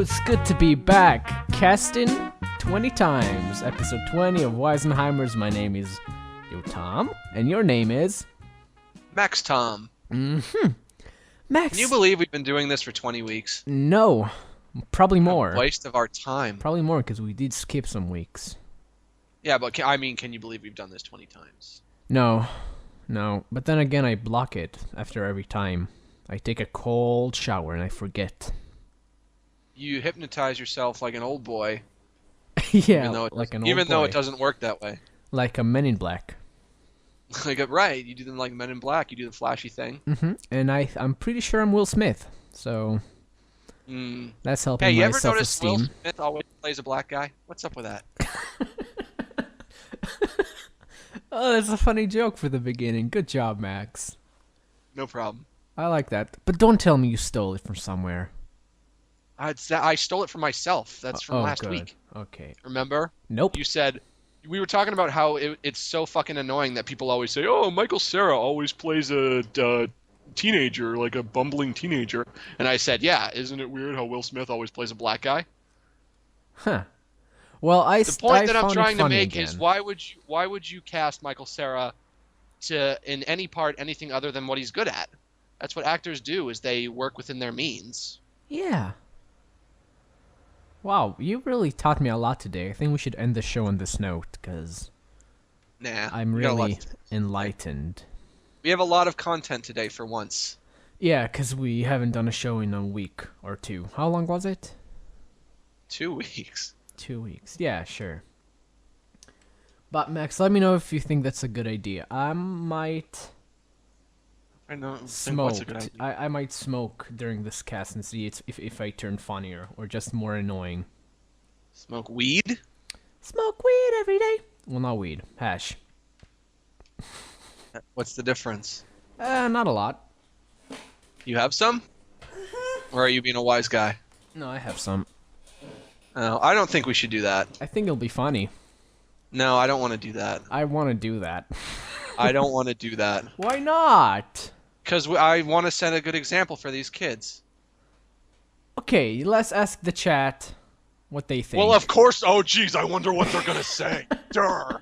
It's good to be back. Casting 20 times. Episode 20 of Wisenheimers. My name is Yotam. And your name is? Max Tom. Mm-hmm. Max. Can you believe we've been doing this for 20 weeks? No. Probably more. A waste of our time. Probably more because we did skip some weeks. Yeah, but can you believe we've done this 20 times? No. But then again, I block it after every time. I take a cold shower and I forget. You hypnotize yourself like an old boy. Yeah, even though it doesn't work that way. Like a Men in Black. Right, you do them like Men in Black. You do the flashy thing. Mm-hmm. And I'm pretty sure I'm Will Smith, so that's helping you my ever notice self-esteem. Will Smith always plays a black guy? What's up with that? Oh, that's a funny joke for the beginning. Good job, Max. No problem. I like that. But don't tell me you stole it from somewhere. I stole it from myself. That's from last week. Okay. Remember? Nope. You said we were talking about how it's so fucking annoying that people always say, "Oh, Michael Cera always plays a teenager, like a bumbling teenager." And I said, "Yeah, isn't it weird how Will Smith always plays a black guy?" Huh. Well, the point that I'm trying to make is why would you cast Michael Cera in any part anything other than what he's good at? That's what actors do, is they work within their means. Yeah. Wow, you really taught me a lot today. I think we should end the show on this note, because I'm really enlightened. We have a lot of content today for once. Yeah, because we haven't done a show in a week or two. How long was it? 2 weeks. 2 weeks. Yeah, sure. But Max, let me know if you think that's a good idea. I might smoke. I might smoke during this cast and see if I turn funnier or just more annoying. Smoke weed? Smoke weed every day. Well, not weed. Hash. What's the difference? Not a lot. You have some? Or are you being a wise guy? No, I have some. No, I don't think we should do that. I think it'll be funny. No, I don't want to do that. I want to do that. I don't want to do that. Why not? Because I want to set a good example for these kids. Okay, let's ask the chat what they think. Well, of course. Oh, jeez, I wonder what they're gonna say. Durr.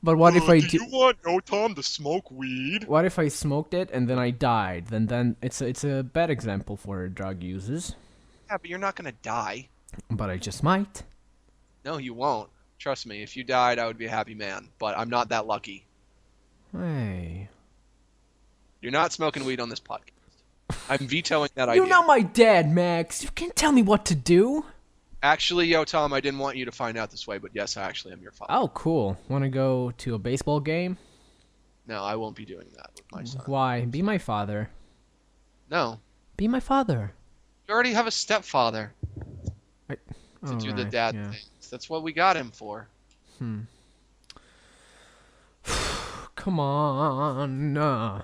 But what if I do? You want Yotam to smoke weed? What if I smoked it and then I died? Then it's a bad example for drug users. Yeah, but you're not gonna die. But I just might. No, you won't. Trust me. If you died, I would be a happy man. But I'm not that lucky. Hey. You're not smoking weed on this podcast. I'm vetoing that idea. You're not my dad, Max. You can't tell me what to do. Actually, Yotam, I didn't want you to find out this way, but yes, I actually am your father. Oh, cool. Want to go to a baseball game? No, I won't be doing that with my son. Why? Be my father. No. Be my father. You already have a stepfather to do the dad things. That's what we got him for. Come on.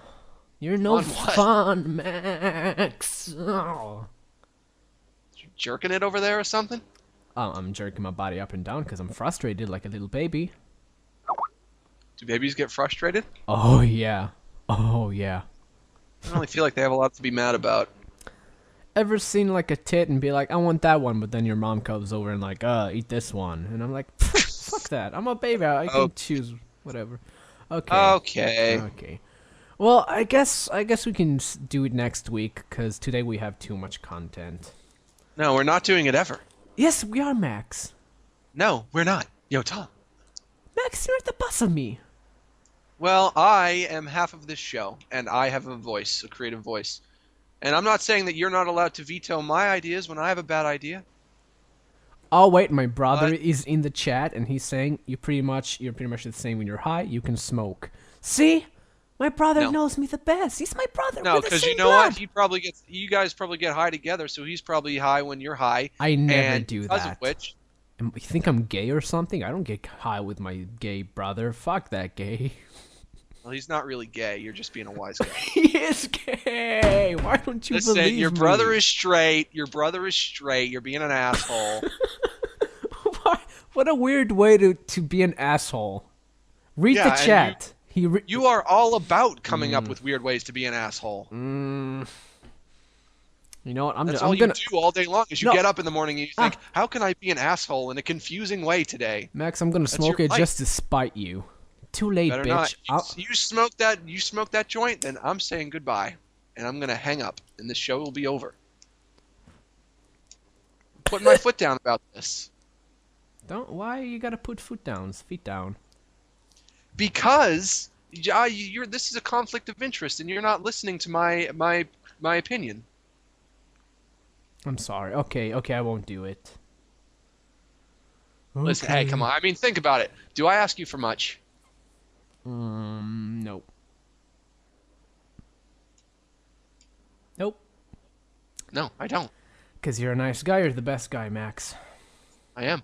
You're no fun, Max. Oh. You jerking it over there or something? I'm jerking my body up and down because I'm frustrated like a little baby. Do babies get frustrated? Oh, yeah. Oh, yeah. I don't really feel like they have a lot to be mad about. Ever seen like a tit and be like, I want that one, but then your mom comes over and like, eat this one. And I'm like, fuck that. I'm a baby. I can choose whatever. Okay. Well, I guess we can do it next week because today we have too much content. No, we're not doing it ever. Yes, we are, Max. No, we're not. Yotam. Max, you're at the boss of me. Well, I am half of this show, and I have a voice, a creative voice. And I'm not saying that you're not allowed to veto my ideas when I have a bad idea. Oh wait, my brother is in the chat and he's saying you're pretty much the same when you're high. You can smoke. See, my brother knows me the best. He's my brother. No, because you know what? You guys probably get high together, so he's probably high when you're high. I never do that. Because of which, you think I'm gay or something? I don't get high with my gay brother. Fuck that gay. Well, he's not really gay. You're just being a wise guy. He is gay. Why don't you Listen, believe your me? brother is straight. Your brother is straight. You're being an asshole. What a weird way to be an asshole. Read the chat. You are all about coming up with weird ways to be an asshole. You know what? That's all you do all day long is you get up in the morning and you think, how can I be an asshole in a confusing way today? Max, I'm going to smoke it just to spite you. Too late, Better bitch. Not. You smoke that joint, then I'm saying goodbye. And I'm going to hang up, and the show will be over. Put my foot down about this. Why you got to put feet down? Because this is a conflict of interest, and you're not listening to my opinion. I'm sorry. Okay, I won't do it. Okay. Listen, hey, come on. I mean, think about it. Do I ask you for much? Nope. Nope. No, I don't. Because you're a nice guy. You're the best guy, Max. I am.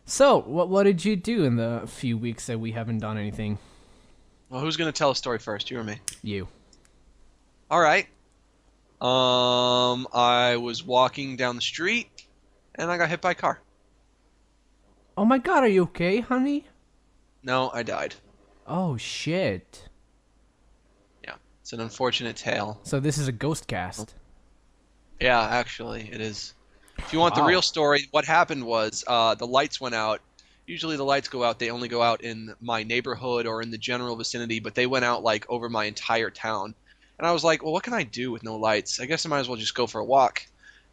So, what did you do in the few weeks that we haven't done anything? Well, who's going to tell a story first, you or me? You. All right. I was walking down the street, and I got hit by a car. Oh my god, are you okay, honey? No, I died. Oh, shit. Yeah, it's an unfortunate tale. So this is a ghost cast. Yeah, actually, it is. If you want the real story, what happened was the lights went out. Usually the lights go out. They only go out in my neighborhood or in the general vicinity, but they went out like over my entire town. And I was like, well, what can I do with no lights? I guess I might as well just go for a walk.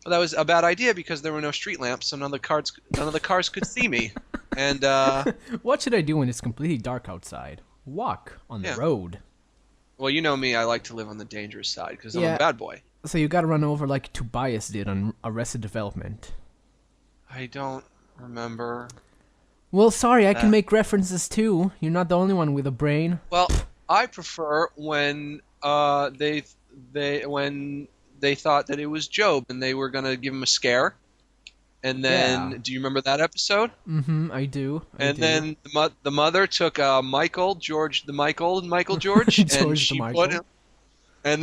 But that was a bad idea because there were no street lamps, so none of the cars could see me. And what should I do when it's completely dark outside? Walk on the road. Well, you know me. I like to live on the dangerous side because I'm a bad boy. So you got to run over like Tobias did on Arrested Development. I don't remember. Well, sorry, I can make references too. You're not the only one with a brain. Well, I prefer when they thought that it was Job and they were gonna give him a scare. And then, do you remember that episode? Mm-hmm, I do. Then the mother took Michael George, and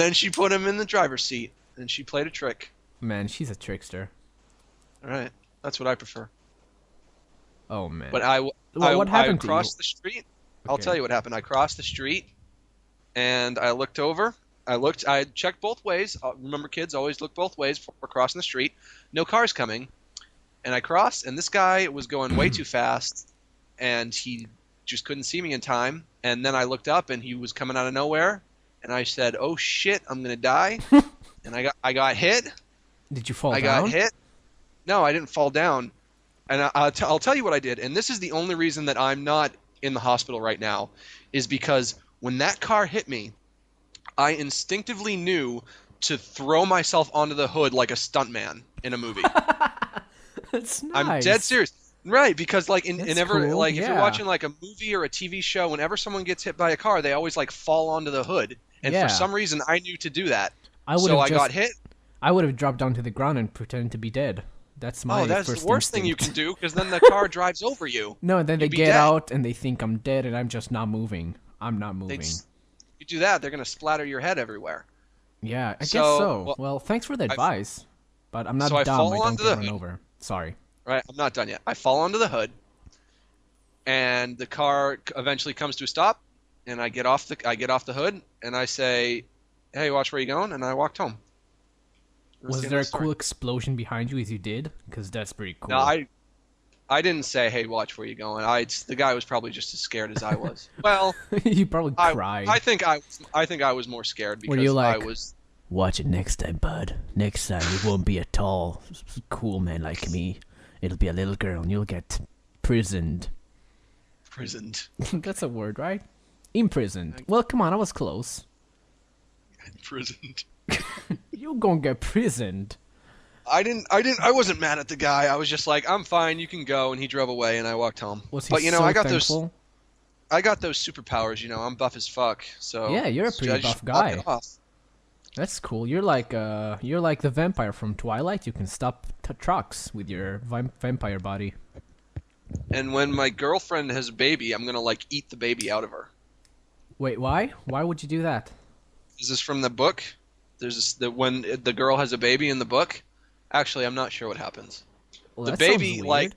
then she put him in the driver's seat, and she played a trick. Man, she's a trickster. All right, that's what I prefer. Oh man. But what happened I crossed the street. Okay. I'll tell you what happened. I crossed the street, and I looked over. I checked both ways. Remember, kids, always look both ways before crossing the street. No cars coming. And I crossed, and this guy was going way too fast, and he just couldn't see me in time. And then I looked up, and he was coming out of nowhere, and I said, "Oh shit, I'm gonna die!" And I got hit. Did you fall down? I got hit. No, I didn't fall down. And I'll tell you what I did. And this is the only reason that I'm not in the hospital right now, is because when that car hit me, I instinctively knew to throw myself onto the hood like a stuntman in a movie. That's nice. I'm dead serious. Right, because like if you're watching like a movie or a TV show, whenever someone gets hit by a car, they always like fall onto the hood. And for some reason I knew to do that. I got hit. I would have dropped down to the ground and pretended to be dead. That's my that's first the worst instinct. thing you can do, because then the car drives over you. No, and then they get out and they think I'm dead and I'm just not moving. I'm not moving. You do that, they're going to splatter your head everywhere. Yeah, I guess so. Well, thanks for the advice. But I'm not dumb. I don't get run over. Sorry. Right, I'm not done yet. I fall onto the hood, and the car eventually comes to a stop, and I get off the hood, and I say, "Hey, watch where you're going," and I walked home. Was there a cool explosion behind you as you did? Because that's pretty cool. No, I didn't say, "Hey, watch where you're going." The guy was probably just as scared as I was. Well, you probably cried. I think I was more scared because I was. Watch it next time, bud. Next time it won't be a tall, cool man like me. It'll be a little girl, and you'll get prisoned. Prisoned. That's a word, right? Imprisoned. Well, come on, I was close. Imprisoned. You gonna get prisoned. I wasn't mad at the guy. I was just like, I'm fine, you can go, and he drove away, and I walked home. Was he I got thankful? I got those superpowers, I'm buff as fuck. So yeah, you're a pretty buff guy. That's cool. You're like the vampire from Twilight. You can stop trucks with your vampire body. And when my girlfriend has a baby, I'm gonna eat the baby out of her. Wait, why? Why would you do that? Is this from the book? When the girl has a baby in the book. Actually, I'm not sure what happens. Well, The that baby, sounds weird. like,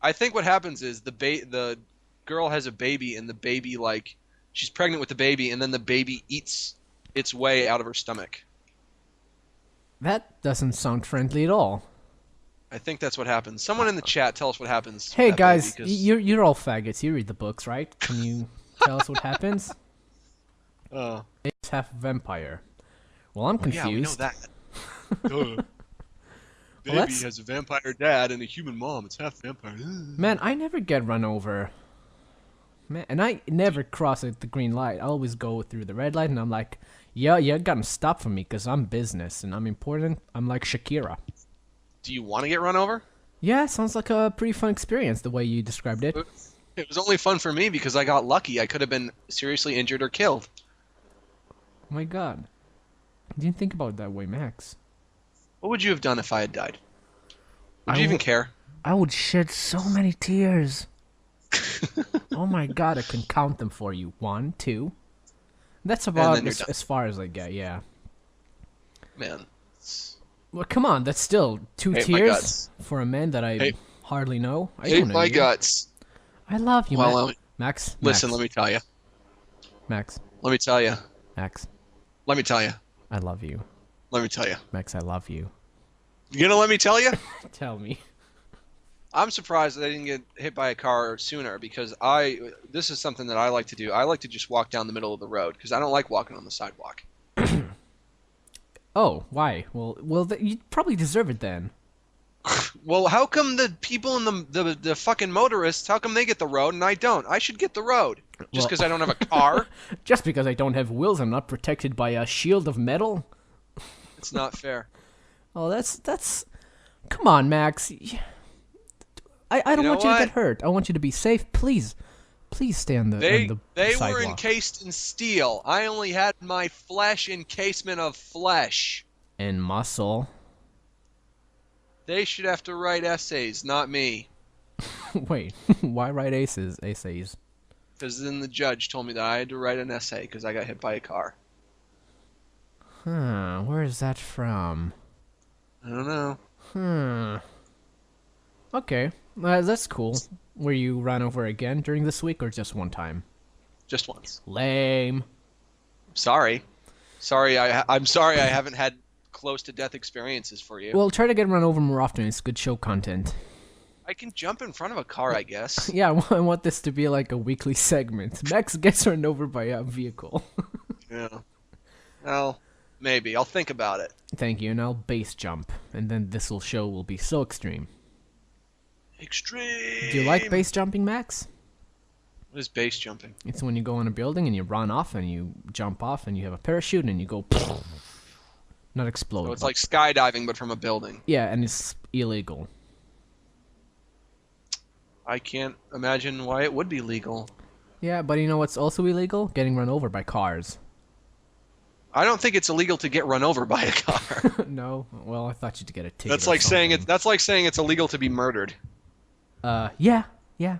I think what happens is the girl has a baby, and the baby, like, she's pregnant with the baby, and then the baby eats its way out of her stomach. That doesn't sound friendly at all. I think that's what happens. Someone in the chat, tell us what happens. Hey guys, you're all faggots. You read the books, right? Can you tell us what happens? It's half vampire. Well, I'm confused. Yeah, we know that. Duh. Baby has a vampire dad and a human mom. It's half vampire. Man, I never get run over. Man, and I never cross the green light. I always go through the red light, and I'm like, yeah, you gotta stop for me, because I'm business, and I'm important. I'm like Shakira. Do you want to get run over? Yeah, sounds like a pretty fun experience, the way you described it. It was only fun for me because I got lucky. I could have been seriously injured or killed. Oh my god. I didn't think about it that way, Max. What would you have done if I had died? Would you even care? I would shed so many tears. Oh my god, I can count them for you. 1, 2. That's about as far as I get, yeah. Man. Well, come on, that's still 2 tears for a man that I hardly know. I don't know my you. Guts. I love you, Max. Listen, let me tell you. Max. Let me tell you. Max. Let me tell you. I love you. Let me tell you. Max, I love you. You gonna let me tell you? Tell me. I'm surprised that I didn't get hit by a car sooner because this is something that I like to do. I like to just walk down the middle of the road because I don't like walking on the sidewalk. Oh, why? Well, you probably deserve it then. Well, how come the people in the fucking motorists, how come they get the road and I don't? I should get the road. Just because I don't have a car? Just because I don't have wheels, I'm not protected by a shield of metal? It's not fair. Oh, that's... Come on, Max. I don't want you to get hurt. I want you to be safe. Please stay on the sidewalk. They were encased in steel. I only had my flesh encasement of flesh. And muscle. They should have to write essays, not me. Wait, why write essays? Because then the judge told me that I had to write an essay because I got hit by a car. Huh, where is that from? I don't know. Okay, that's cool. Were you run over again during this week or just one time? Just once. Lame. Sorry. I'm sorry I haven't had close to death experiences for you. Well, try to get run over more often. It's good show content. I can jump in front of a car, I guess. Yeah, I want this to be like a weekly segment. Max gets run over by a vehicle. Yeah. Well, maybe. I'll think about it. Thank you, and I'll base jump. And then this show will be so extreme. Extreme! Do you like base jumping, Max? What is base jumping? It's when you go on a building and you run off and you jump off and you have a parachute and you go... Not explode. So it's like skydiving, but from a building. Yeah, and it's illegal. I can't imagine why it would be legal. Yeah, but you know what's also illegal? Getting run over by cars. I don't think it's illegal to get run over by a car. No? Well, I thought you'd get a ticket. That's like saying it's illegal to be murdered. Yeah. All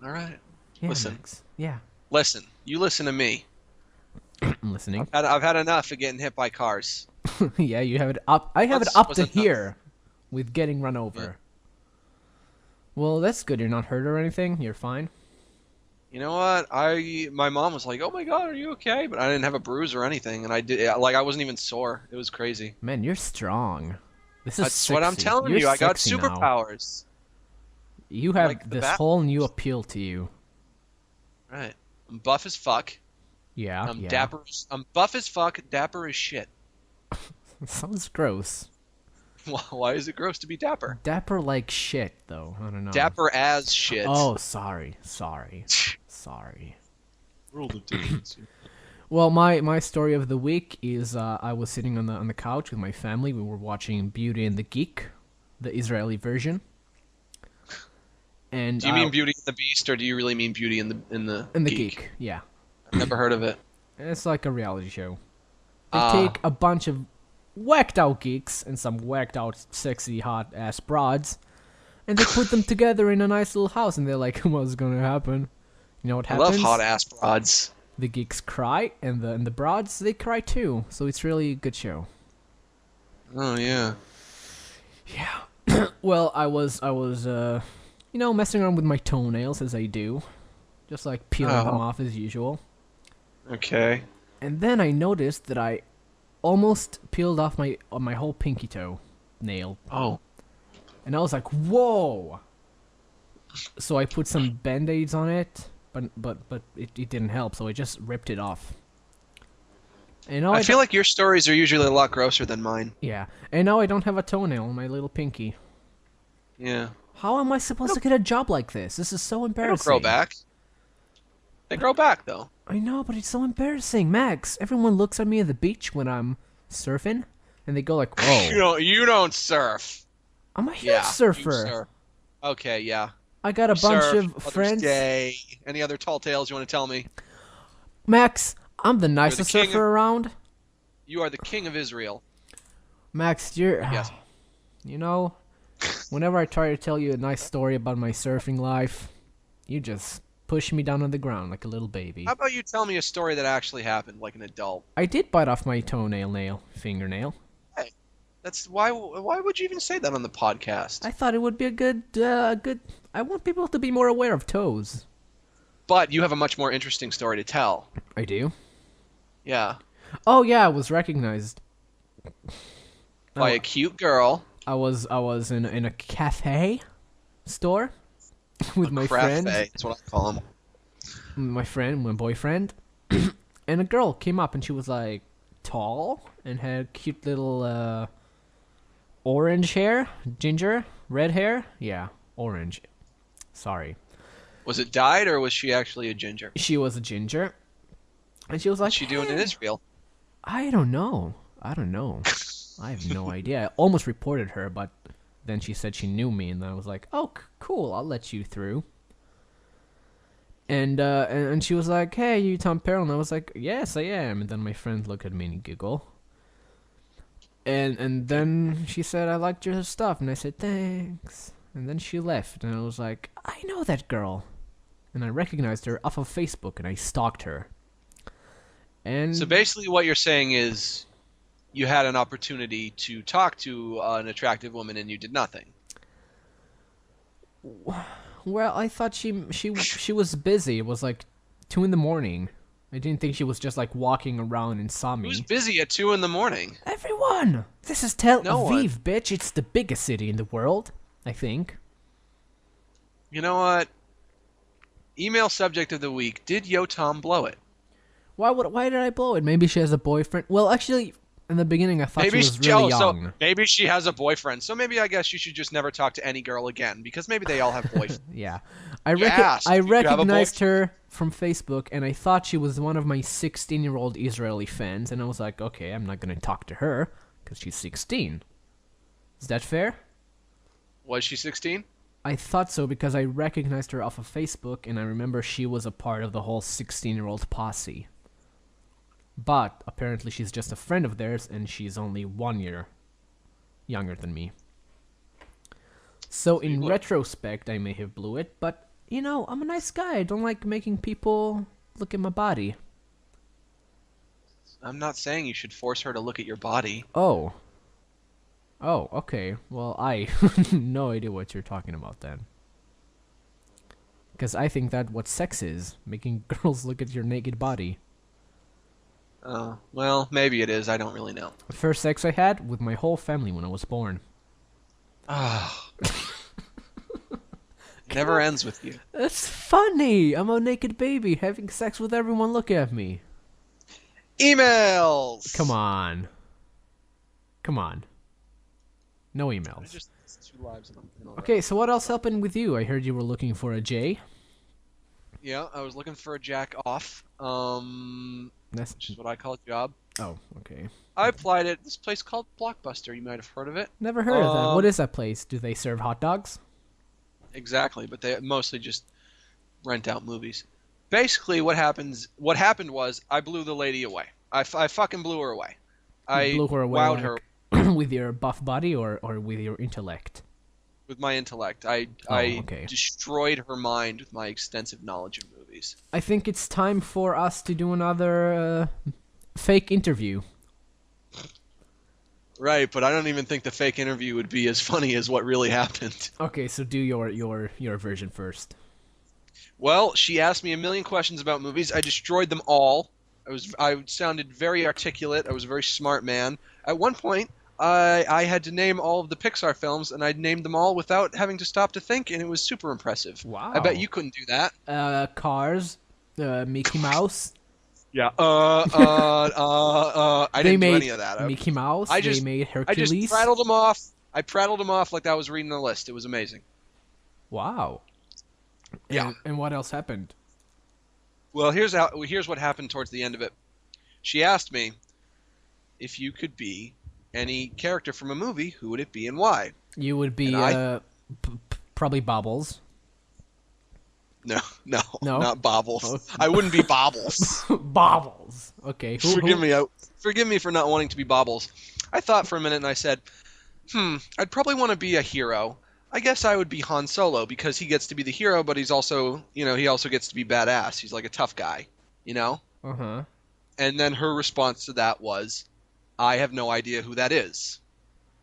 right. Yeah, listen. Max. Yeah. Listen. You listen to me. I'm listening. I've had enough of getting hit by cars. Yeah, you have it up. I have it up to here with getting run over. Yeah. Well, that's good. You're not hurt or anything. You're fine. You know what? My mom was like, "Oh my God, are you okay?" But I didn't have a bruise or anything, and I wasn't even sore. It was crazy. Man, you're strong. That's sexy. What I'm telling you. I got superpowers. Now. You have like this whole new appeal to you. Right. I'm buff as fuck. Yeah. I'm dapper. I'm buff as fuck. Dapper as shit. Sounds gross. Why is it gross to be dapper? Dapper like shit, though. I don't know. Dapper as shit. Oh, sorry. Roll the digits. Well, my story of the week is I was sitting on the couch with my family. We were watching Beauty and the Geek, the Israeli version. And do you mean Beauty and the Beast, or do you really mean Beauty and the Geek? Yeah. I've never heard of it. It's like a reality show. They take a bunch of whacked out geeks and some whacked out sexy hot ass broads, and they put them together in a nice little house, and they're like, what's gonna happen? You know what I happens? love hot ass broads. The geeks cry, and the broads, they cry too. So it's really a good show. Oh yeah. Yeah. Well, I was messing around with my toenails as I do, just like peeling them off as usual. Okay. And then I noticed that I almost peeled off my whole pinky toe nail. Oh. And I was like, whoa! So I put some band-aids on it, but it didn't help, so I just ripped it off. And now I feel like your stories are usually a lot grosser than mine. Yeah, and now I don't have a toenail on my little pinky. Yeah. How am I supposed to get a job like this? This is so embarrassing. They don't grow back. They grow back, though. I know, but it's so embarrassing, Max. Everyone looks at me at the beach when I'm surfing, and they go like, whoa. You don't surf. I'm a huge surfer. Surf. Okay, yeah. I got a bunch of friends. Day. Any other tall tales you want to tell me? Max, I'm the nicest surfer around. You are the king of Israel. Max, yes. You know, whenever I try to tell you a nice story about my surfing life, you just push me down on the ground like a little baby. How about you tell me a story that actually happened, like an adult? I did bite off my fingernail. Hey, that's why would you even say that on the podcast? I thought it would be a good. I want people to be more aware of toes. But you have a much more interesting story to tell. I do? Yeah. Oh yeah, I was recognized by a cute girl. I was in a cafe store with my friend. That's what I call him. My boyfriend, and a girl came up and she was like tall and had cute little orange hair, ginger, red hair. Yeah, orange. Sorry. Was it dyed or was she actually a ginger? She was a ginger. And she was like, what's she doing in Israel? I don't know. I have no idea. I almost reported her, but then she said she knew me, and I was like, oh, cool, I'll let you through. And she was like, hey, you Tom Perel? And I was like, yes, I am. And then my friend looked at me and giggled. And then she said, I liked your stuff. And I said, thanks. And then she left, and I was like, I know that girl. And I recognized her off of Facebook, and I stalked her. And so basically what you're saying is you had an opportunity to talk to an attractive woman and you did nothing. Well, I thought she was busy. It was like 2 a.m. I didn't think she was just like walking around and saw me. Who's busy at 2 a.m? Everyone! This is Tel Aviv, bitch. It's the biggest city in the world, I think. You know what? Email subject of the week. Did Yotam blow it? Why did I blow it? Maybe she has a boyfriend. Well, actually, in the beginning, I thought she was really young. So maybe she has a boyfriend. So maybe I guess you should just never talk to any girl again, because maybe they all have boyfriends. Yeah. I recognized her from Facebook, and I thought she was one of my 16-year-old Israeli fans, and I was like, okay, I'm not going to talk to her, because she's 16. Is that fair? Was she 16? I thought so, because I recognized her off of Facebook, and I remember she was a part of the whole 16-year-old posse. But apparently she's just a friend of theirs, and she's only 1 year younger than me. So in retrospect, I may have blew it, but, you know, I'm a nice guy. I don't like making people look at my body. I'm not saying you should force her to look at your body. Oh, okay. Well, I no idea what you're talking about then. Because I think that's what sex is, making girls look at your naked body. Oh, well, maybe it is. I don't really know. The first sex I had with my whole family when I was born. Ah. Never ends with you. That's funny. I'm a naked baby having sex with everyone look at me. Emails! Come on. No emails. Just 2 lives in a okay, so what else happened with you? I heard you were looking for a J. Yeah, I was looking for a jack off. Which is what I call a job. Oh, okay. I applied at this place called Blockbuster. You might have heard of it. Never heard of that. What is that place? Do they serve hot dogs? Exactly, but they mostly just rent out movies. Basically, what happened was I blew the lady away. I fucking blew her away. I blew her away wowed her. With your buff body or with your intellect? With my intellect. I destroyed her mind with my extensive knowledge of movies. movies. I think it's time for us to do another fake interview. Right, but I don't even think the fake interview would be as funny as what really happened. Okay, so do your version first. Well, she asked me a million questions about movies. I destroyed them all. I sounded very articulate. I was a very smart man. At one point, I had to name all of the Pixar films, and I named them all without having to stop to think, and it was super impressive. Wow. I bet you couldn't do that. Cars, Mickey Mouse. Yeah. I didn't do any of that. Mickey Mouse. They made Hercules. I just prattled them off. I prattled them off like I was reading a list. It was amazing. Wow. Yeah. And what else happened? Well, here's what happened towards the end of it. She asked me if you could be any character from a movie, who would it be and why? You would be probably Bobbles. No, not Bobbles. Oh. I wouldn't be Bobbles. Bobbles. Okay. Forgive me for not wanting to be Bobbles. I thought for a minute and I said, I'd probably want to be a hero. I guess I would be Han Solo because he gets to be the hero, but he's also, he also gets to be badass. He's like a tough guy, Uh-huh. And then her response to that was, I have no idea who that is.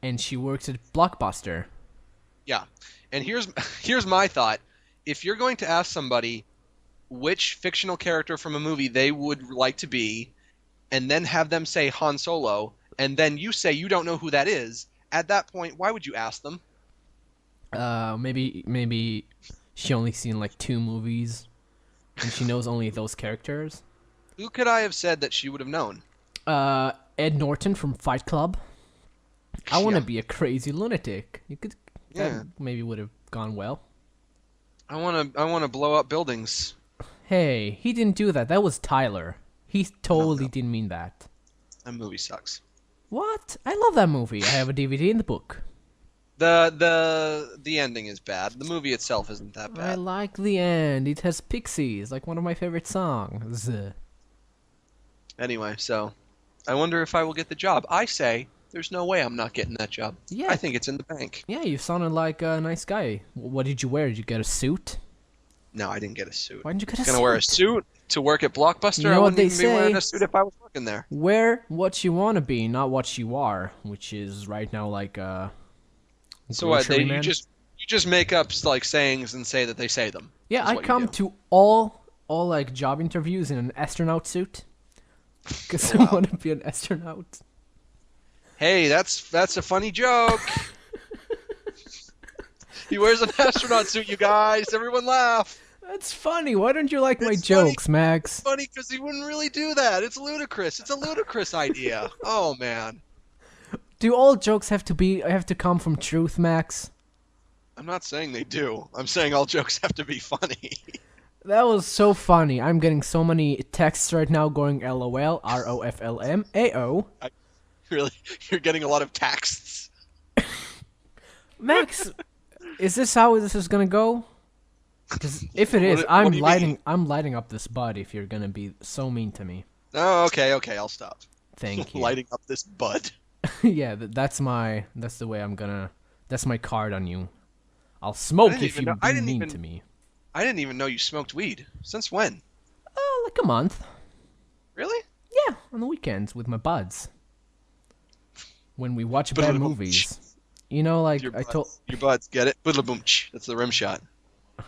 And she works at Blockbuster. Yeah. And here's my thought. If you're going to ask somebody which fictional character from a movie they would like to be, and then have them say Han Solo, and then you say you don't know who that is, at that point, why would you ask them? Maybe she only seen like 2 movies, and she knows only those characters. Who could I have said that she would have known? Ed Norton from Fight Club. I want to be a crazy lunatic. That maybe would have gone well. I want to blow up buildings. Hey, he didn't do that. That was Tyler. He totally didn't mean that. That movie sucks. What? I love that movie. I have a DVD in the book. The ending is bad. The movie itself isn't that bad. I like the end. It has pixies, like one of my favorite songs. Anyway, so I wonder if I will get the job. I say there's no way I'm not getting that job. Yeah. I think it's in the bank. Yeah, you sounded like a nice guy. What did you wear? Did you get a suit? No, I didn't get a suit. Why didn't you get a suit? I was gonna wear a suit to work at Blockbuster. You know I what wouldn't they even say? be wearing a suit if I was working there. Wear what you want to be, not what you are, which is right now like a So what? You just make up like sayings and say that they say them. Yeah, I come to all like job interviews in an astronaut suit because I want to be an astronaut. Hey, that's a funny joke. He wears an astronaut suit, you guys. Everyone laugh. That's funny. Why don't you like my jokes, Max? It's funny because he wouldn't really do that. It's ludicrous. It's a ludicrous idea. Oh man. Do all jokes have to come from truth, Max? I'm not saying they do. I'm saying all jokes have to be funny. That was so funny. I'm getting so many texts right now going LOL, ROFLM, AO. Really? You're getting a lot of texts? Max, is this how this is gonna go? Because if it is, I'm lighting up this bud if you're gonna be so mean to me. Oh, okay, I'll stop. Thank you. Lighting up this bud. Yeah, that's the way I'm gonna. That's my card on you. I'll smoke if you be mean to me. I didn't even know you smoked weed. Since when? Like a month. Really? Yeah, on the weekends with my buds. When we watch bad movies. You know, like your buds, get it? That's the rim shot.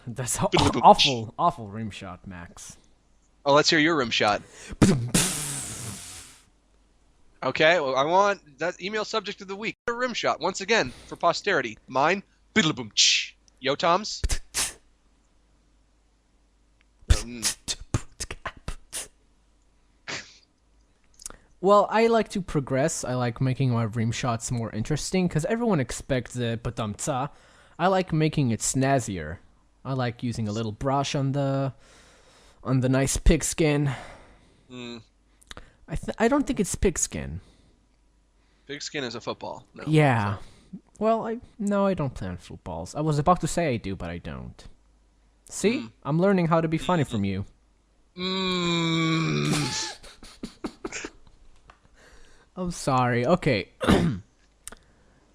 That's awful rim shot, Max. Oh, let's hear your rim shot. Okay, well, I want that email subject of the week. A rim shot, once again, for posterity. Mine, Yotam's. Well, I like to progress. I like making my rim shots more interesting, because everyone expects the patamtsa. I like making it snazzier. I like using a little brush on the nice pigskin. I don't think it's pigskin. Pigskin is a football. No, yeah. Well, I don't play on footballs. I was about to say I do, but I don't. See? I'm learning how to be funny from you. I'm sorry. Okay.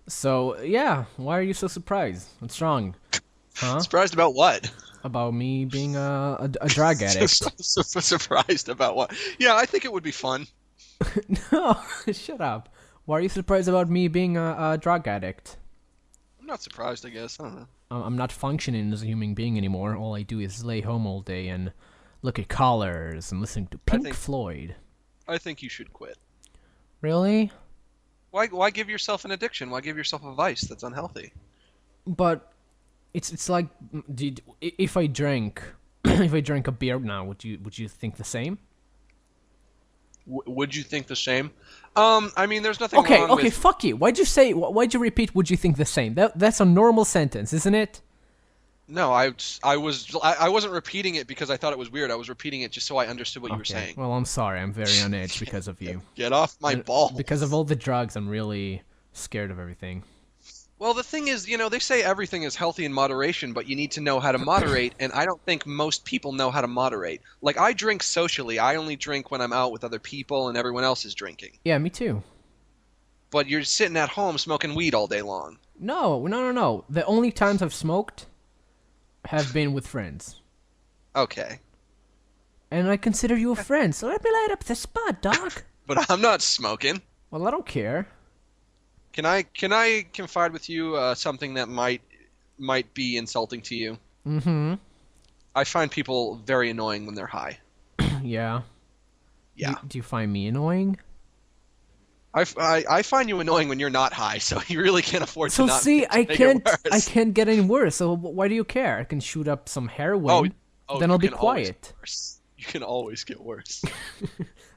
So, yeah. Why are you so surprised? What's wrong? Huh? Surprised about what? About me being a drug addict. Surprised about what? Yeah, I think it would be fun. No, shut up. Why are you surprised about me being a drug addict? I'm not surprised, I guess. I don't know. I'm not functioning as a human being anymore. All I do is lay home all day and look at colors and listen to Pink Floyd. I think you should quit. Really? Why give yourself an addiction? Why give yourself a vice that's unhealthy? But it's like, if I drank if I drank a beer now, would you think the same? Would you think the same? I mean, there's nothing wrong with... Okay, fuck you. Why'd you repeat, would you think the same? That's a normal sentence, isn't it? No, I wasn't repeating it because I thought it was weird. I was repeating it just so I understood what you were saying. Well, I'm sorry. I'm very on edge because of you. Get off my balls. Because of all the drugs, I'm really scared of everything. Well, the thing is, they say everything is healthy in moderation, but you need to know how to moderate, and I don't think most people know how to moderate. Like, I drink socially. I only drink when I'm out with other people and everyone else is drinking. Yeah, me too. But you're sitting at home smoking weed all day long. No. The only times I've smoked have been with friends. Okay. And I consider you a friend, so let me light up the spot, dog. But I'm not smoking. Well, I don't care. Can I confide with you something that might be insulting to you? Mm-hmm. I find people very annoying when they're high. Yeah. Yeah. Do you find me annoying? I find you annoying when you're not high, so you really can't afford to not. So see, I can't get any worse. So why do you care? I can shoot up some heroin. Then I'll be quiet. You can always get worse.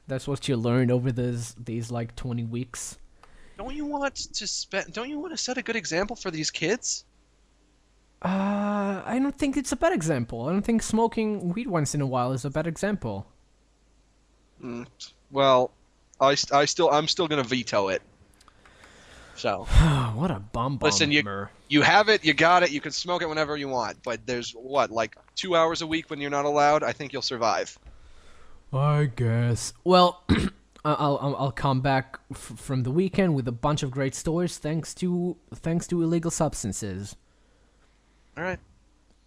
That's what you learned over these like 20 weeks. Don't you want to set a good example for these kids? I don't think it's a bad example. I don't think smoking weed once in a while is a bad example. Well, I'm still gonna veto it. So. What a bomb. Listen, you have it, you got it. You can smoke it whenever you want, but there's like 2 hours a week when you're not allowed. I think you'll survive. I guess. Well. I'll come back from the weekend with a bunch of great stories thanks to illegal substances. All right.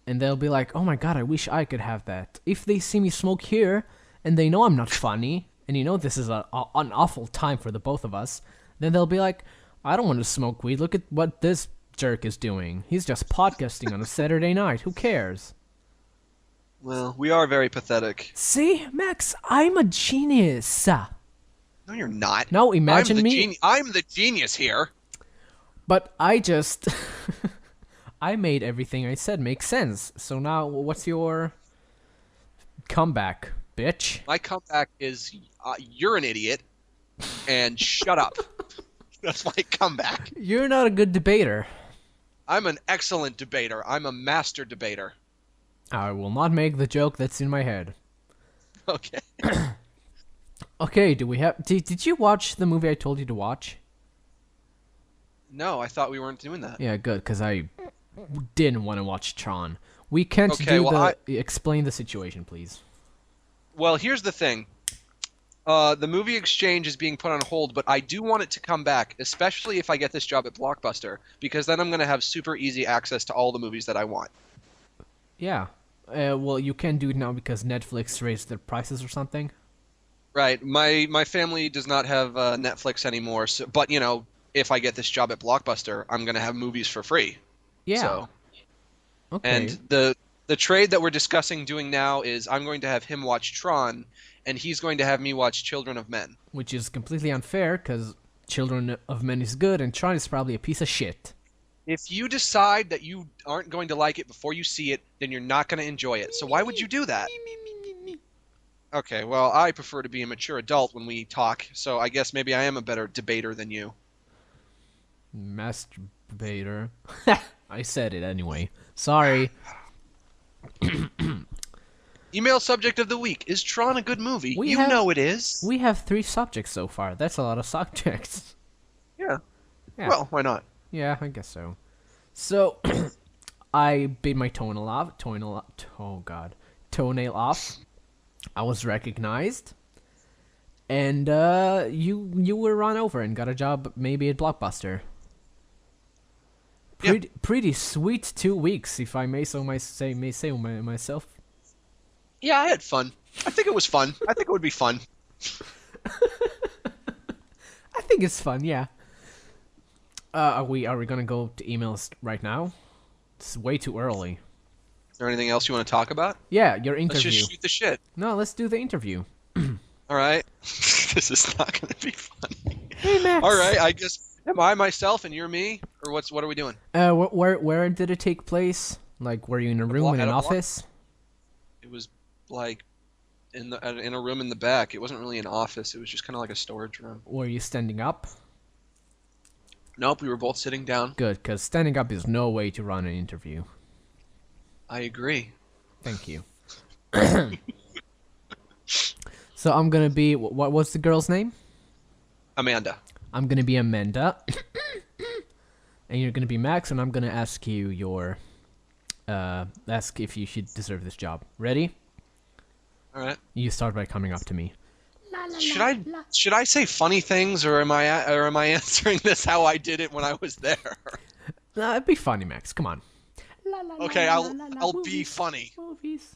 And they'll be like, "Oh my god, I wish I could have that." If they see me smoke here and they know I'm not funny and this is an awful time for the both of us, then they'll be like, "I don't want to smoke weed. Look at what this jerk is doing. He's just podcasting on a Saturday night. Who cares?" Well, we are very pathetic. See, Max, I'm a genius. No, you're not. No, imagine me. I'm the genius here. But I just... I made everything I said make sense. So now, what's your comeback, bitch? My comeback is, you're an idiot, and shut up. That's my comeback. You're not a good debater. I'm an excellent debater. I'm a master debater. I will not make the joke that's in my head. Okay. Okay, did you watch the movie I told you to watch? No, I thought we weren't doing that. Yeah, good, because I didn't want to watch Tron. We can't explain the situation, please. Well, here's the thing. The movie Exchange is being put on hold, but I do want it to come back, especially if I get this job at Blockbuster, because then I'm going to have super easy access to all the movies that I want. Yeah. Well, you can't do it now because Netflix raised their prices or something. Right. My family does not have Netflix anymore, but, if I get this job at Blockbuster, I'm going to have movies for free. Yeah. So. Okay. And the trade that we're discussing doing now is I'm going to have him watch Tron, and he's going to have me watch Children of Men. Which is completely unfair, because Children of Men is good, and Tron is probably a piece of shit. If you decide that you aren't going to like it before you see it, then you're not going to enjoy it. So why would you do that? Okay, well, I prefer to be a mature adult when we talk, so I guess maybe I am a better debater than you. Masturbator. I said it anyway. Sorry. Email subject of the week. Is Tron a good movie? You know it is. We have 3 subjects so far. That's a lot of subjects. Yeah. Well, why not? Yeah, I guess so. So, I bit my toenail off. Toenail off. I was recognized. And you were run over and got a job maybe at Blockbuster. Pretty sweet 2 weeks, if I may say myself. Yeah, I had fun. I think it was fun. I think it would be fun. I think it's fun, yeah. Are we gonna go to emails right now? It's way too early. Is there anything else you want to talk about? Yeah, your interview. Let's just shoot the shit. No, let's do the interview. All right. This is not gonna be funny. Hey, Max. All right, I guess. Am I myself and you're me, or what are we doing? Where did it take place? Like, were you in a room in an office? It was like in a room in the back. It wasn't really an office. It was just kind of like a storage room. Were you standing up? Nope, we were both sitting down. Good, because standing up is no way to run an interview. I agree. Thank you. So I'm gonna be what's the girl's name? Amanda. I'm gonna be Amanda, and you're gonna be Max, and I'm gonna ask you ask if you should deserve this job. Ready? All right. You start by coming up to me. Should I say funny things, or am I answering this how I did it when I was there? It'd be funny, Max. Come on. Okay, I'll be funny. Movies.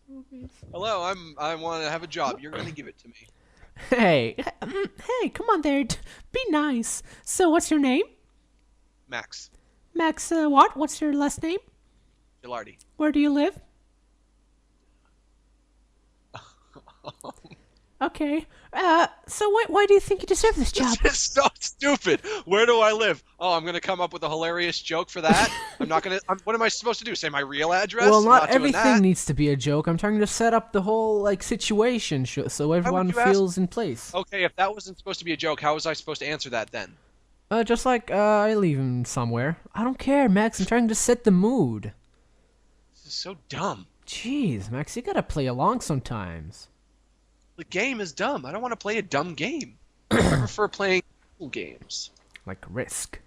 Movies. Hello, I want to have a job. You're gonna give it to me. Hey, come on there. Be nice. So, what's your name? Max. Max, what? What's your last name? Gilardi. Where do you live? Okay. So why do you think you deserve this job? This is so stupid. Where do I live? Oh, I'm gonna come up with a hilarious joke for that. I'm not gonna. What am I supposed to do? Say my real address? Well, not doing everything that. needs to be a joke. I'm trying to set up the whole situation so everyone feels in place. Okay, if that wasn't supposed to be a joke, how was I supposed to answer that then? Just like I leave him somewhere. I don't care, Max. I'm trying to set the mood. This is so dumb. Jeez, Max, you gotta play along sometimes. The game is dumb. I don't want to play a dumb game. I prefer playing cool games. Like Risk.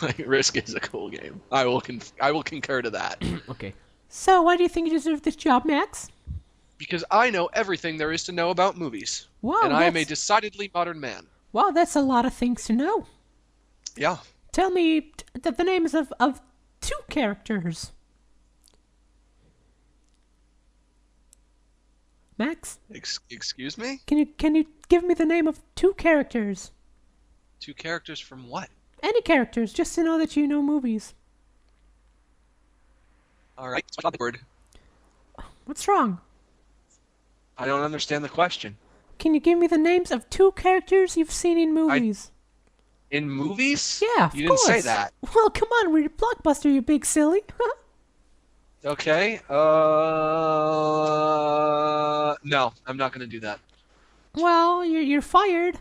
Like Risk is a cool game. I will concur to that. Okay. So why do you think you deserve this job, Max? Because I know everything there is to know about movies. Wow, and I am a decidedly modern man. Wow, that's a lot of things to know. Yeah. Tell me the names of 2 characters. Max? Excuse me? Can you give me the name of 2 characters? 2 characters from what? Any characters, just to know that you know movies. Alright, stop the word. What's wrong? I don't understand the question. Can you give me the names of 2 characters you've seen in movies? In movies? Yeah, of You course. didn't say that. Well, come on, we're at Blockbuster, you big silly. Okay, no, I'm not gonna do that. Well, you're fired.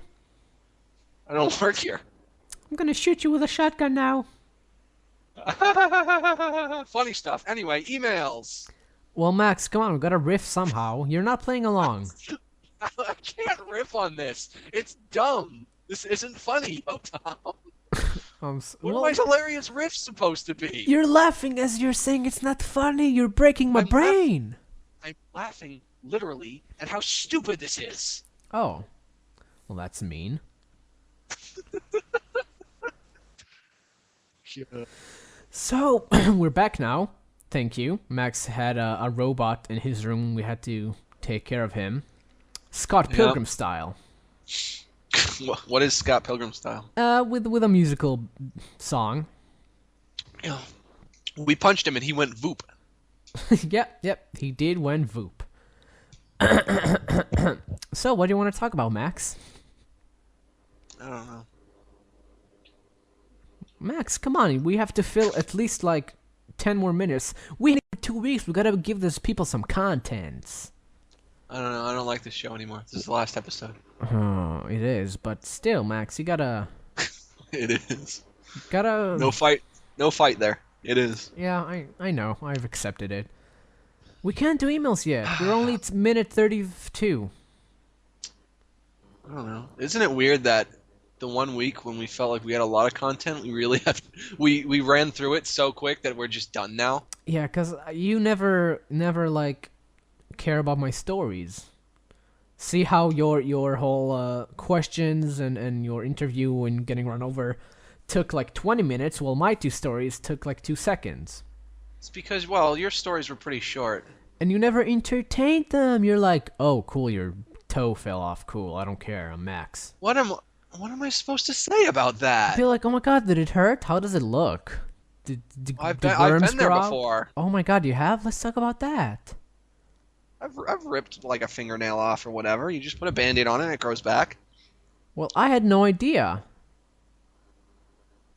I don't work here. I'm gonna shoot you with a shotgun now. Funny stuff. Anyway, emails. Well, Max, come on, we gotta riff somehow. You're not playing along. I can't riff on this. It's dumb. This isn't funny, Yotam. What are my hilarious riffs supposed to be? You're laughing as you're saying it's not funny. You're breaking my brain. I'm laughing, literally, at how stupid this is. Oh. Well, that's mean. So, we're back now. Thank you. Max had a robot in his room. We had to take care of him. Scott Pilgrim style. What is Scott Pilgrim style? With a musical song. Yeah. We punched him and he went voop. Yep, he did went voop. So, what do you want to talk about, Max? I don't know. Max, come on, we have to fill at least like 10 more minutes. We need 2 weeks, we gotta give those people some content. I don't know, I don't like this show anymore. This is the last episode. Oh, it is, but still, Max, you gotta... It is. Gotta... No fight there. It is. Yeah, I know, I've accepted it. We can't do emails yet, we're only at minute 32. I don't know. Isn't it weird that the 1 week when we felt like we had a lot of content, we really have... We ran through it so quick that we're just done now? Yeah, because you never, like, care about my stories. See how your whole questions and your interview and getting run over took like 20 minutes, while my 2 stories took like 2 seconds. It's because, well, your stories were pretty short. And you never entertained them. You're like, oh, cool, your toe fell off. Cool, I don't care. I'm Max. What am I supposed to say about that? I feel like, oh my god, did it hurt? How does it look? Did I've been there before. Oh my god, you have? Let's talk about that. I've ripped like a fingernail off or whatever. You just put a Band-Aid on it and it grows back. Well, I had no idea.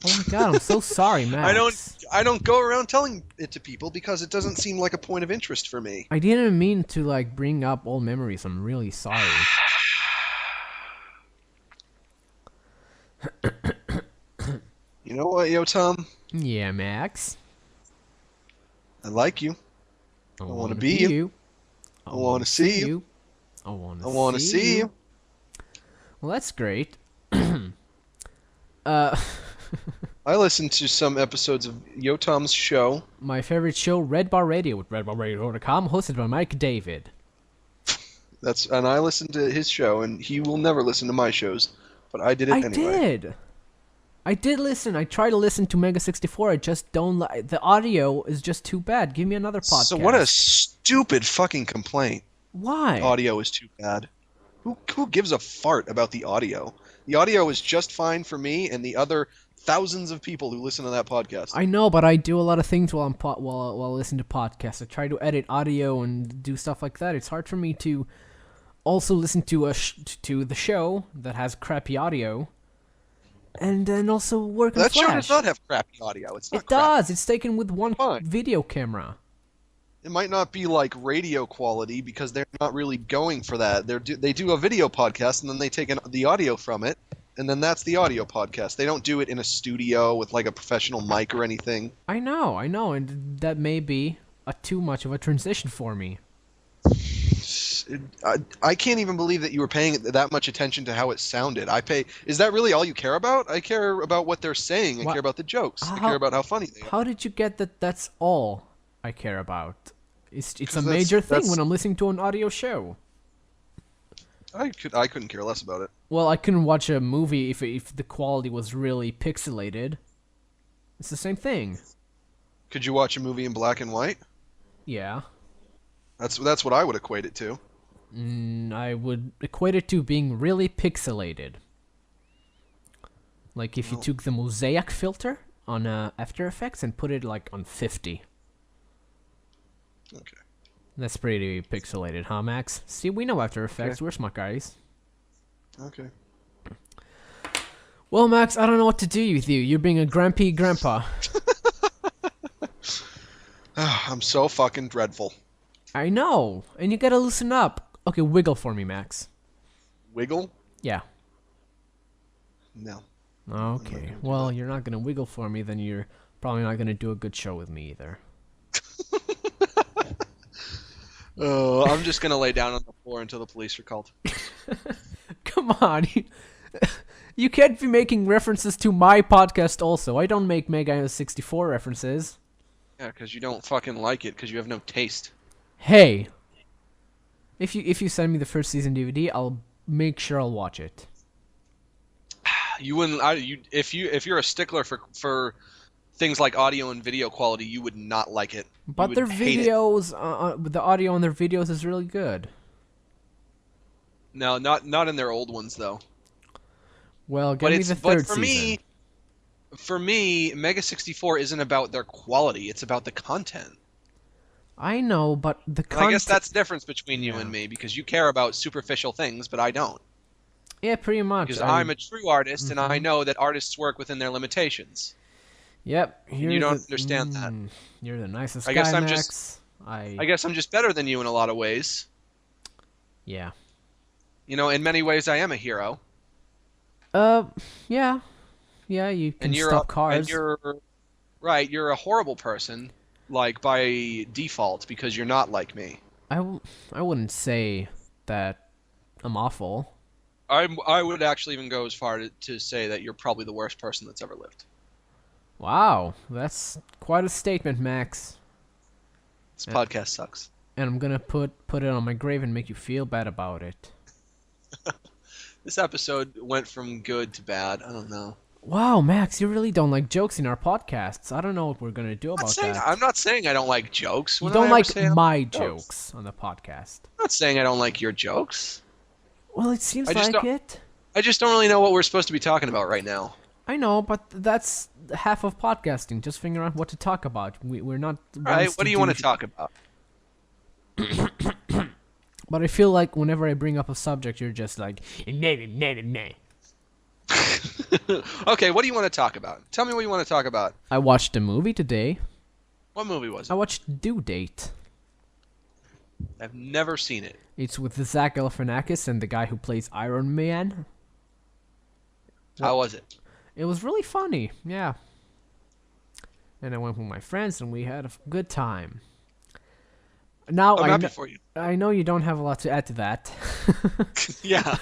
Oh my god, I'm so sorry, Max. I don't go around telling it to people because it doesn't seem like a point of interest for me. I didn't mean to like bring up old memories. I'm really sorry. You know what, Yotam? Yeah, Max. I like you. I want to be you. I want to see you. I want to see you. Well, that's great. I listened to some episodes of Yotam's show. My favorite show, Red Bar Radio, with redbarradio.com, hosted by Mike David. And I listened to his show, and he will never listen to my shows, but I did it anyway. I did listen. I tried to listen to Mega 64. I just don't like the audio is just too bad. Give me another podcast. So what a stupid fucking complaint. Why? Audio is too bad. Who gives a fart about the audio? The audio is just fine for me and the other thousands of people who listen to that podcast. I know, but I do a lot of things while I listen to podcasts. I try to edit audio and do stuff like that. It's hard for me to also listen to to the show that has crappy audio, and then also work in That Flash. show does not have crappy audio. It does. It's taken with one video camera. It might not be like radio quality because they're not really going for that. They do a video podcast and then they take the audio from it, and then that's the audio podcast. They don't do it in a studio with like a professional mic or anything. I know, and that may be too much of a transition for me. I can't even believe that you were paying that much attention to how it sounded. Is that really all you care about? I care about what they're saying. I care about the jokes. I care about how funny they are. How did you get that that's all I care about? It's a major thing when I'm listening to an audio show. I couldn't care less about it. Well, I couldn't watch a movie if the quality was really pixelated. It's the same thing. Could you watch a movie in black and white? Yeah. That's what I would equate it to. I would equate it to being really pixelated. Like if you took the mosaic filter on After Effects and put it like on 50. Okay. That's pretty pixelated, huh, Max? See, we know After Effects. We're smart guys. Okay. Well, Max, I don't know what to do with you. You're being a grumpy grandpa. I'm so fucking dreadful. I know, and you gotta loosen up. Okay, wiggle for me, Max. Wiggle? Yeah. No. Okay. Well, you're not gonna wiggle for me, then you're probably not gonna do a good show with me either. I'm just gonna lay down on the floor until the police are called. Come on. You can't be making references to my podcast also. I don't make Mega 64 references. Yeah, because you don't fucking like it, because you have no taste. Hey. If you send me the first season DVD, I'll make sure I'll watch it. You wouldn't. If you're a stickler for things like audio and video quality, you would not like it. But their videos, the audio on their videos is really good. No, not in their old ones though. Well, give me the third season. For me, Mega 64 isn't about their quality; it's about the content. I know, but the content... I guess that's the difference between you and me, because you care about superficial things, but I don't. Yeah, pretty much. Because I'm a true artist, and I know that artists work within their limitations. Yep. And you don't understand that. You're the nicest guy, Max. I guess I'm just better than you in a lot of ways. Yeah. You know, in many ways, I am a hero. Yeah. Yeah, you can stop cars. And you're a horrible person, like, by default, because you're not like me. I wouldn't say that I'm awful. I would actually even go as far to say that you're probably the worst person that's ever lived. Wow, that's quite a statement, Max. This podcast sucks. And I'm gonna put it on my grave and make you feel bad about it. This episode went from good to bad. I don't know. Wow, Max, you really don't like jokes in our podcasts. I don't know what we're gonna do about that. I'm not saying I don't like jokes. You don't like my jokes on the podcast. I'm not saying I don't like your jokes. Well, it seems like it. I just don't really know what we're supposed to be talking about right now. I know, but that's half of podcasting. Just figure out what to talk about. We're not. All right, what do you want to talk about? But I feel like whenever I bring up a subject, you're just like, nah. Okay, what do you want to talk about? Tell me what you want to talk about. I watched a movie today. What movie was it? I watched Due Date. I've never seen it. It's with Zach Galifianakis and the guy who plays Iron Man. How was it? It was really funny, yeah. And I went with my friends and we had a good time. Now I'm happy for you. I know you don't have a lot to add to that. Yeah.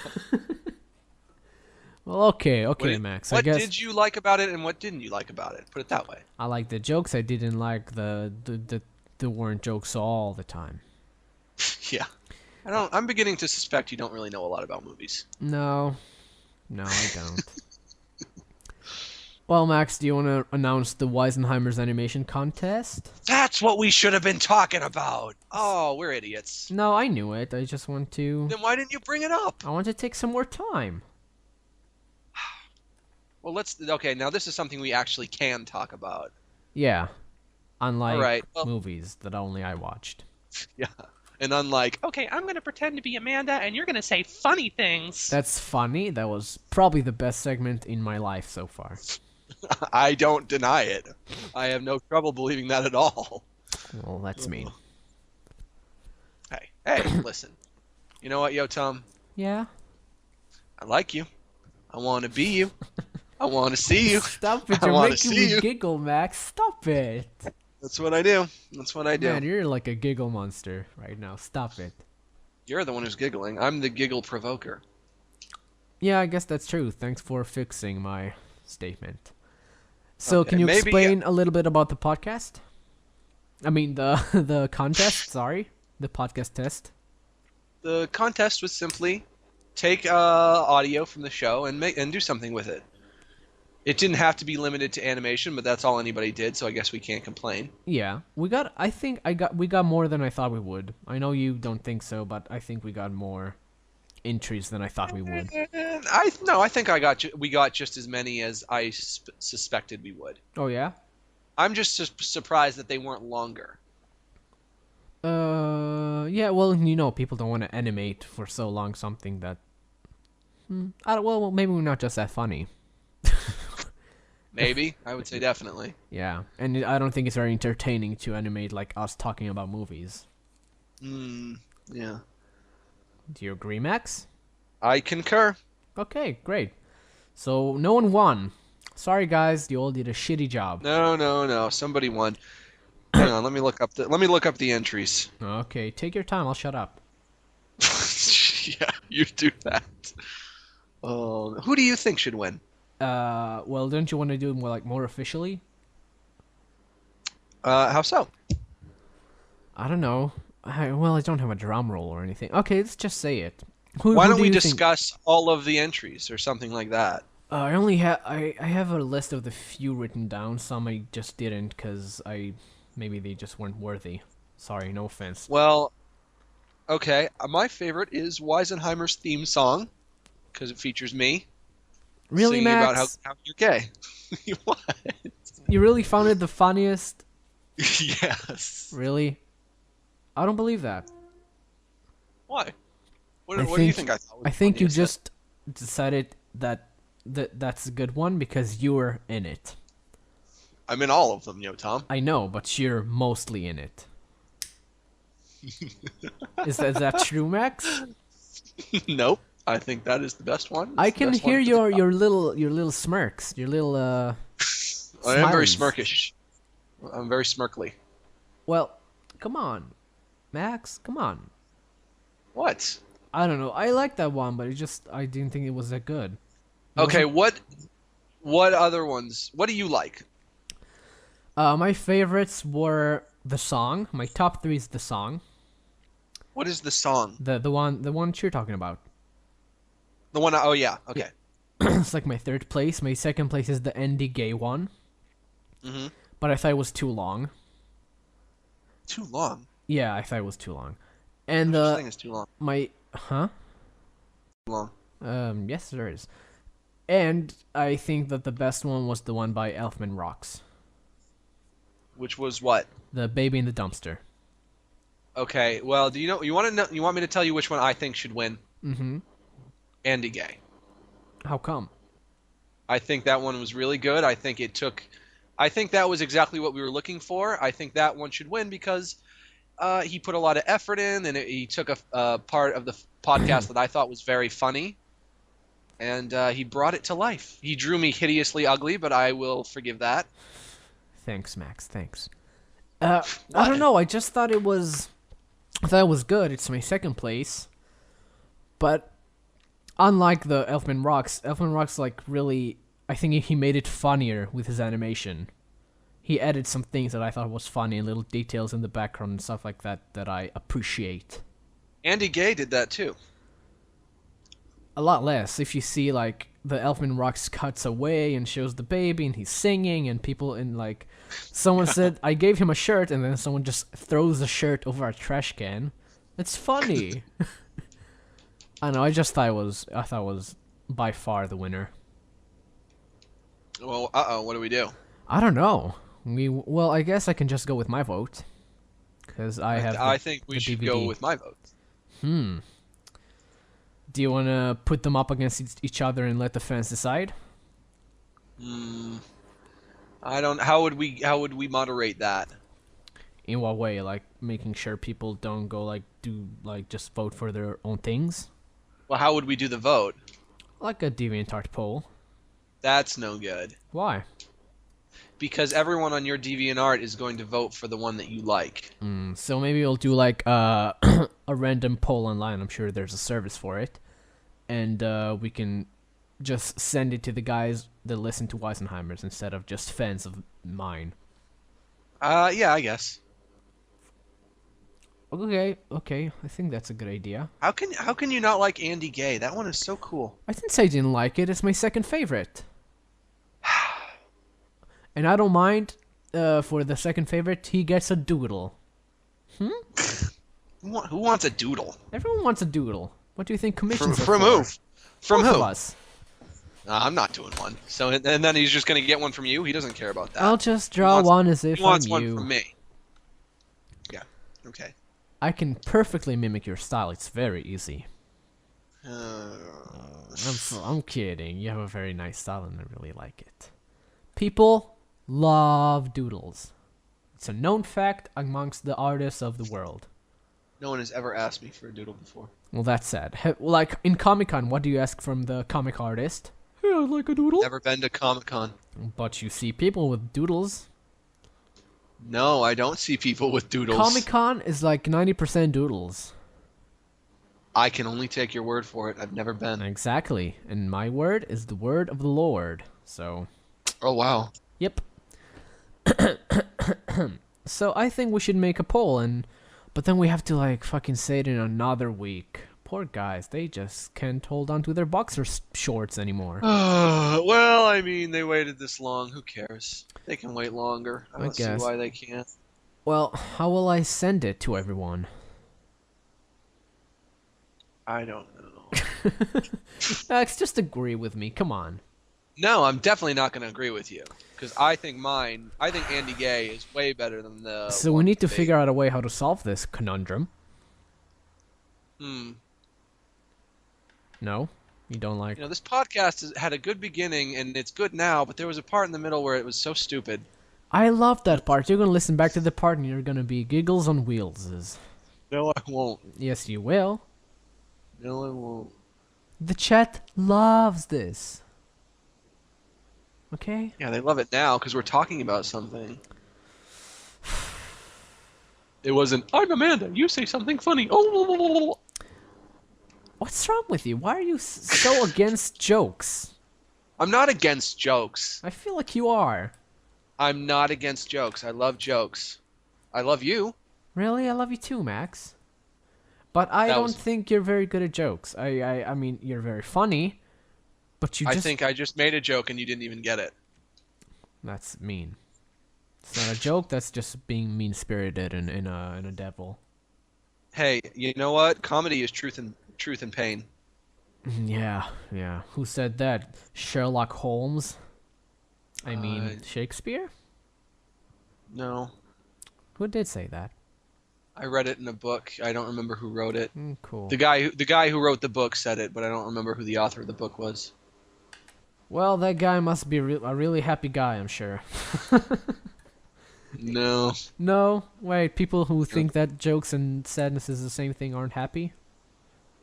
Well, okay, Max. What did you like about it, and what didn't you like about it? Put it that way. I like the jokes. I didn't like the weren't jokes all the time. Yeah. I'm beginning to suspect you don't really know a lot about movies. No, I don't. Well, Max, do you want to announce the Wisenheimers animation contest? That's what we should have been talking about. Oh, we're idiots. No, I knew it. I just want to... Then why didn't you bring it up? I want to take some more time. Well, okay, now this is something we actually can talk about. Yeah. Unlike well, movies that only I watched. Yeah. And unlike, okay, I'm going to pretend to be Amanda and you're going to say funny things. That's funny. That was probably the best segment in my life so far. I don't deny it. I have no trouble believing that at all. Well, that's mean. Hey, listen. You know what, Yotam? Yeah? I like you. I want to be you. I want to see you. Stop it. You're making me giggle, Max. Stop it. That's what I do. Man, you're like a giggle monster right now. Stop it. You're the one who's giggling. I'm the giggle provoker. Yeah, I guess that's true. Thanks for fixing my statement. So, okay, can you explain a little bit about the podcast? I mean, the contest, sorry. The podcast test. The contest was simply take audio from the show and do something with it. It didn't have to be limited to animation, but that's all anybody did, so I guess we can't complain. Yeah, we got more than I thought we would. I know you don't think so, but I think we got more entries than I thought we would. I think we got just as many as I suspected we would. Oh yeah? I'm just surprised that they weren't longer. Yeah, well, people don't want to animate for so long something that... well, maybe we're not just that funny. Maybe. I would say definitely. Yeah, and I don't think it's very entertaining to animate like us talking about movies. Yeah. Do you agree, Max? I concur. Okay, great. So, no one won. Sorry, guys, you all did a shitty job. No. Somebody won. Hang on, let me look up the entries. Okay, take your time. I'll shut up. Yeah, you do that. Oh, who do you think should win? Well, don't you want to do it more officially? How so? I don't know. I don't have a drum roll or anything. Okay, let's just say it. Why don't we discuss all of the entries or something like that? I only have I have a list of the few written down. Some I just didn't because maybe they just weren't worthy. Sorry, no offense. Well, okay. My favorite is Wisenheimers' theme song because it features me. Really, singing Max? about how you're gay. What? You really found it the funniest? Yes. Really? I don't believe that. Why? What do you think I thought was I think you funniest? just decided that's a good one because you were in it. I'm in all of them, Tom. I know, but you're mostly in it. Is that true, Max? Nope. I think that is the best one. I can hear your little smirks, your little I am very smirkish. I'm very smirkly. Well, come on, Max, come on. What? I don't know. I like that one, but I didn't think it was that good. Okay, what other ones? What do you like? My favorites were the song. My top 3 is the song. What is the song? The one you're talking about. The one. Oh yeah. Okay. It's like my third place. My second place is the Andy Gay one. Mm-hmm. But I thought it was too long. Too long? Yeah, I thought it was too long. And no such thing is too long. Too long. Yes, there is. And I think that the best one was the one by Elfman Rocks. Which was what? The Baby in the Dumpster. Okay, well, do you know? You want me to tell you which one I think should win? Mm-hmm. Andy Gay. How come? I think that one was really good. I think that was exactly what we were looking for. I think that one should win because he put a lot of effort in, and he took a part of the podcast that I thought was very funny, and he brought it to life. He drew me hideously ugly, but I will forgive that. Thanks, Max. Thanks. I don't know. I just thought it was good. It's my second place, but unlike the Elfman Rocks like really, I think he made it funnier with his animation. He added some things that I thought was funny and little details in the background and stuff like that that I appreciate. Andy Gay did that too. A lot less. If you see like the Elfman Rocks cuts away and shows the baby and he's singing and people in like someone said I gave him a shirt and then someone just throws the shirt over a trash can. It's funny. I know. I thought it was by far the winner. Well, what do we do? I don't know. Well, I guess I can just go with my vote because I think we should go with my vote. Do you want to put them up against each other and let the fans decide? I don't. How would we moderate that? In what way? Like making sure people don't go just vote for their own things? Well, how would we do the vote? Like a DeviantArt poll. That's no good. Why? Because everyone on your DeviantArt is going to vote for the one that you like. So maybe we'll do like a random poll online. I'm sure there's a service for it. And we can just send it to the guys that listen to Wisenheimers instead of just fans of mine. Yeah, I guess. Okay. I think that's a good idea. How can you not like Andy Gay? That one is so cool. I didn't say I didn't like it. It's my second favorite. And I don't mind. For the second favorite, he gets a doodle. Who wants a doodle? Everyone wants a doodle. What do you think commissions are from for? who? From Both who? of us. I'm not doing one. So and then he's just gonna get one from you. He doesn't care about that. I'll just draw one as if he wants I'm one you. from me. Yeah. Okay. I can perfectly mimic your style. It's very easy. I'm kidding. You have a very nice style, and I really like it. People love doodles. It's a known fact amongst the artists of the world. No one has ever asked me for a doodle before. Well, that's sad. Like in Comic-Con, what do you ask from the comic artist? Hey, I'd like a doodle. Never been to Comic-Con. But you see people with doodles. No, I don't see people with doodles. Comic-Con is like 90% doodles. I can only take your word for it. I've never been. Exactly. And my word is the word of the Lord. So. Oh, wow. Yep. So I think we should make a poll, but then we have to like fucking say it in another week. Poor guys, they just can't hold on to their boxer shorts anymore. Well, I mean, they waited this long. Who cares? They can wait longer. I don't see why they can't. Well, how will I send it to everyone? I don't know. Max, just agree with me. Come on. No, I'm definitely not going to agree with you. Because I think Andy Gay is way better than the... So we need to figure out a way how to solve this conundrum. No? You don't like... This podcast has had a good beginning, and it's good now, but there was a part in the middle where it was so stupid. I love that part. You're going to listen back to the part, and you're going to be giggles on wheels. No, I won't. Yes, you will. No, I won't. The chat loves this. Okay? Yeah, they love it now because we're talking about something. It wasn't, I'm Amanda, you say something funny. Oh. What's wrong with you? Why are you so against jokes? I'm not against jokes. I feel like you are. I'm not against jokes. I love jokes. I love you. Really? I love you too, Max. But I don't think you're very good at jokes. I mean, you're very funny, But I think I just made a joke and you didn't even get it. That's mean. It's not a joke. That's just being mean-spirited and in a devil. Hey, you know what? Comedy is truth and pain. Yeah. Who said that? Sherlock Holmes? I mean, Shakespeare? No. Who did say that? I read it in a book. I don't remember who wrote it. Cool. The guy who wrote the book said it, but I don't remember who the author of the book was. Well, that guy must be a really happy guy, I'm sure. No. No? Wait, people who think that jokes and sadness is the same thing aren't happy?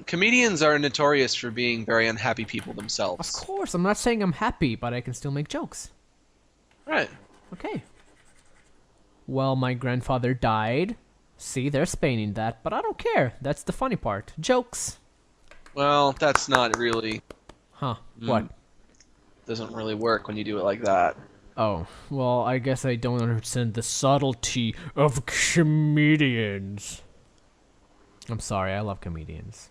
Comedians are notorious for being very unhappy people themselves. Of course, I'm not saying I'm happy, but I can still make jokes. Right. Okay. Well, my grandfather died. See, they're spaining that, but I don't care. That's the funny part. Jokes. Well, that's not really... Huh. What? Doesn't really work when you do it like that. Oh, well, I guess I don't understand the subtlety of comedians. I'm sorry, I love comedians.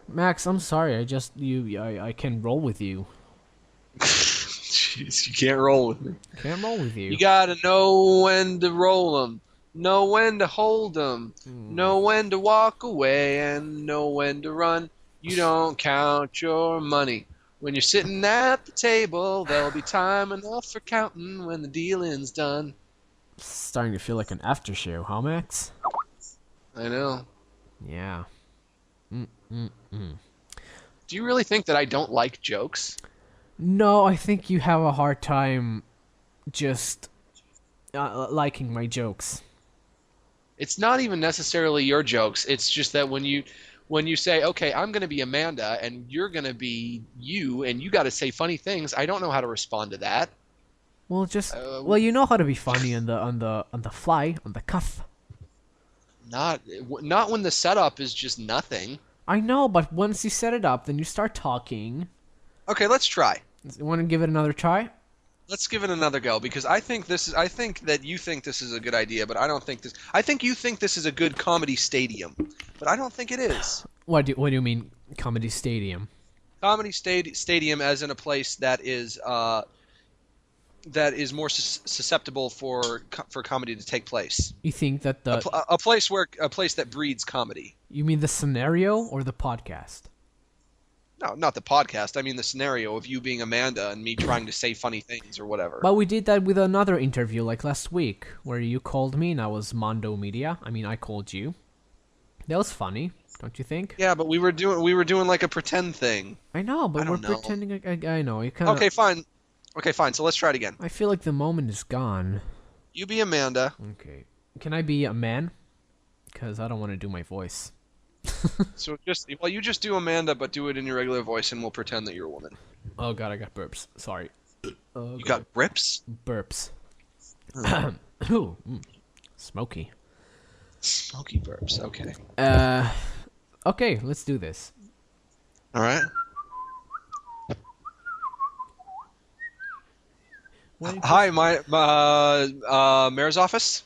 Max, I'm sorry, I can roll with you. Jeez, you can't roll with me. Can't roll with you. You gotta know when to roll them, know when to hold them, know when to walk away, and know when to run. You don't count your money. When you're sitting at the table, there'll be time enough for counting when the dealing's done. It's starting to feel like an after show, huh, Max? I know. Yeah. Do you really think that I don't like jokes? No, I think you have a hard time just liking my jokes. It's not even necessarily your jokes. It's just that when you say, okay, I'm going to be Amanda and you're going to be you and you got to say funny things, I don't know how to respond to that. Well, well, you know how to be funny on the fly, on the cuff. Not when the setup is just nothing. I know, but once you set it up, then you start talking. Okay, let's try. You want to give it another try? Let's give it another go because I think that you think this is a good idea, but I don't think this. I think you think this is a good comedy stadium, but I don't think it is. What do you mean, comedy stadium? Comedy stadium, as in a place that is more susceptible for comedy to take place. You think that a place that breeds comedy. You mean the scenario or the podcast? No, not the podcast. I mean the scenario of you being Amanda and me trying to say funny things or whatever. But we did that with another interview like last week, where you called me and I was Mondo Media. I mean, I called you. That was funny, don't you think? Yeah, but we were doing like a pretend thing. I know, but we're pretending. I know. You kind of. Okay, fine. Okay, fine. So let's try it again. I feel like the moment is gone. You be Amanda. Okay. Can I be a man? Because I don't want to do my voice. So you just do Amanda, but do it in your regular voice, and we'll pretend that you're a woman. Oh god, I got burps. Sorry. You got burps? Burps. Ooh, smoky. Smoky burps. Okay. Okay, let's do this. All right. Hi, my mayor's office.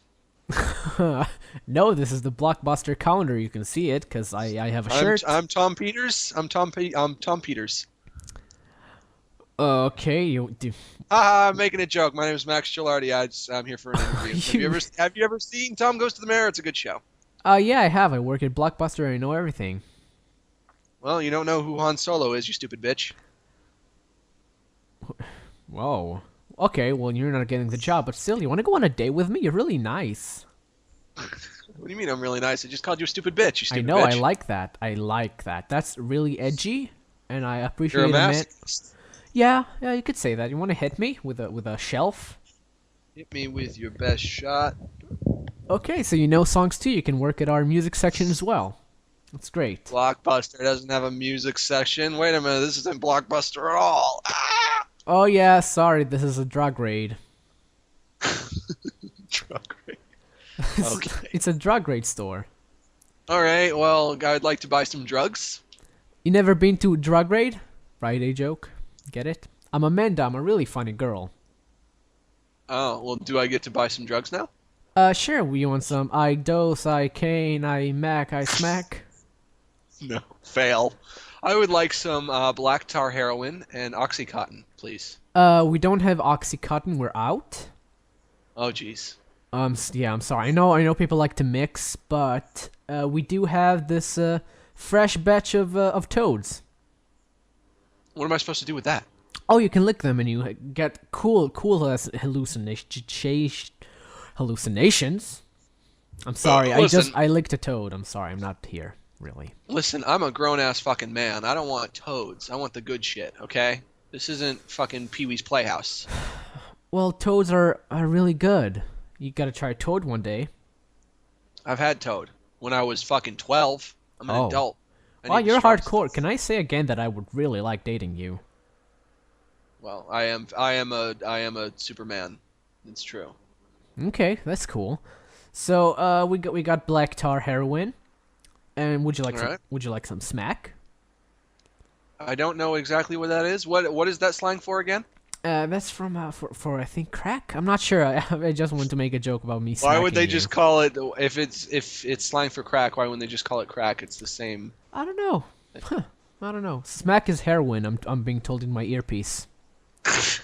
No, this is the Blockbuster calendar. You can see it because I have a shirt. I'm Tom Peters. I'm Tom Peters. Okay, you do. I'm making a joke. My name is Max Gilardi. I'm here for an interview. Have you ever seen Tom Goes to the Mayor? It's a good show. Yeah, I have. I work at Blockbuster and I know everything. Well, you don't know who Han Solo is, you stupid bitch. Whoa. Okay, well, you're not getting the job, but still, you want to go on a date with me? You're really nice. What do you mean I'm really nice? I just called you a stupid bitch, you stupid bitch. I know, bitch. I like that. I like that. That's really edgy, and I appreciate You're a man. Yeah, you could say that. You want to hit me with a shelf? Hit me with your best shot. Okay, so you know songs too. You can work at our music section as well. That's great. Blockbuster doesn't have a music section. Wait a minute, this isn't Blockbuster at all. Ah! Oh yeah, sorry, this is a drug raid. Drug raid. Okay. It's a drug raid store. Alright, well, I'd like to buy some drugs. You never been to drug raid? Friday joke. Get it? I'm Amanda, I'm a really funny girl. Oh, well, do I get to buy some drugs now? Sure, you want some I dose, I cane, I mac, I smack? No. Fail. I would like some black tar heroin and Oxycontin, please. We don't have Oxycontin. We're out. Oh, jeez. Yeah, I'm sorry. I know people like to mix, but we do have this fresh batch of toads. What am I supposed to do with that? Oh, you can lick them and you get cool hallucinations. I'm sorry. I licked a toad. I'm sorry. I'm not here, really. Listen, I'm a grown-ass fucking man. I don't want toads. I want the good shit, okay? This isn't fucking Pee-wee's Playhouse. Well, toads are really good. You gotta try toad one day. I've had toad when I was fucking 12. I'm an adult. Wow, you're hardcore. Can I say again that I would really like dating you? Well, I am a Superman. It's true. Okay, that's cool. So, we got black tar heroin, and would you like some smack? I don't know exactly what that is. What is that slang for again? That's from for I think crack. I'm not sure. I just wanted to make a joke about me. Why would they just call it if it's slang for crack? Why wouldn't they just call it crack? It's the same. I don't know. I don't know. Smack is heroin. I'm being told in my earpiece.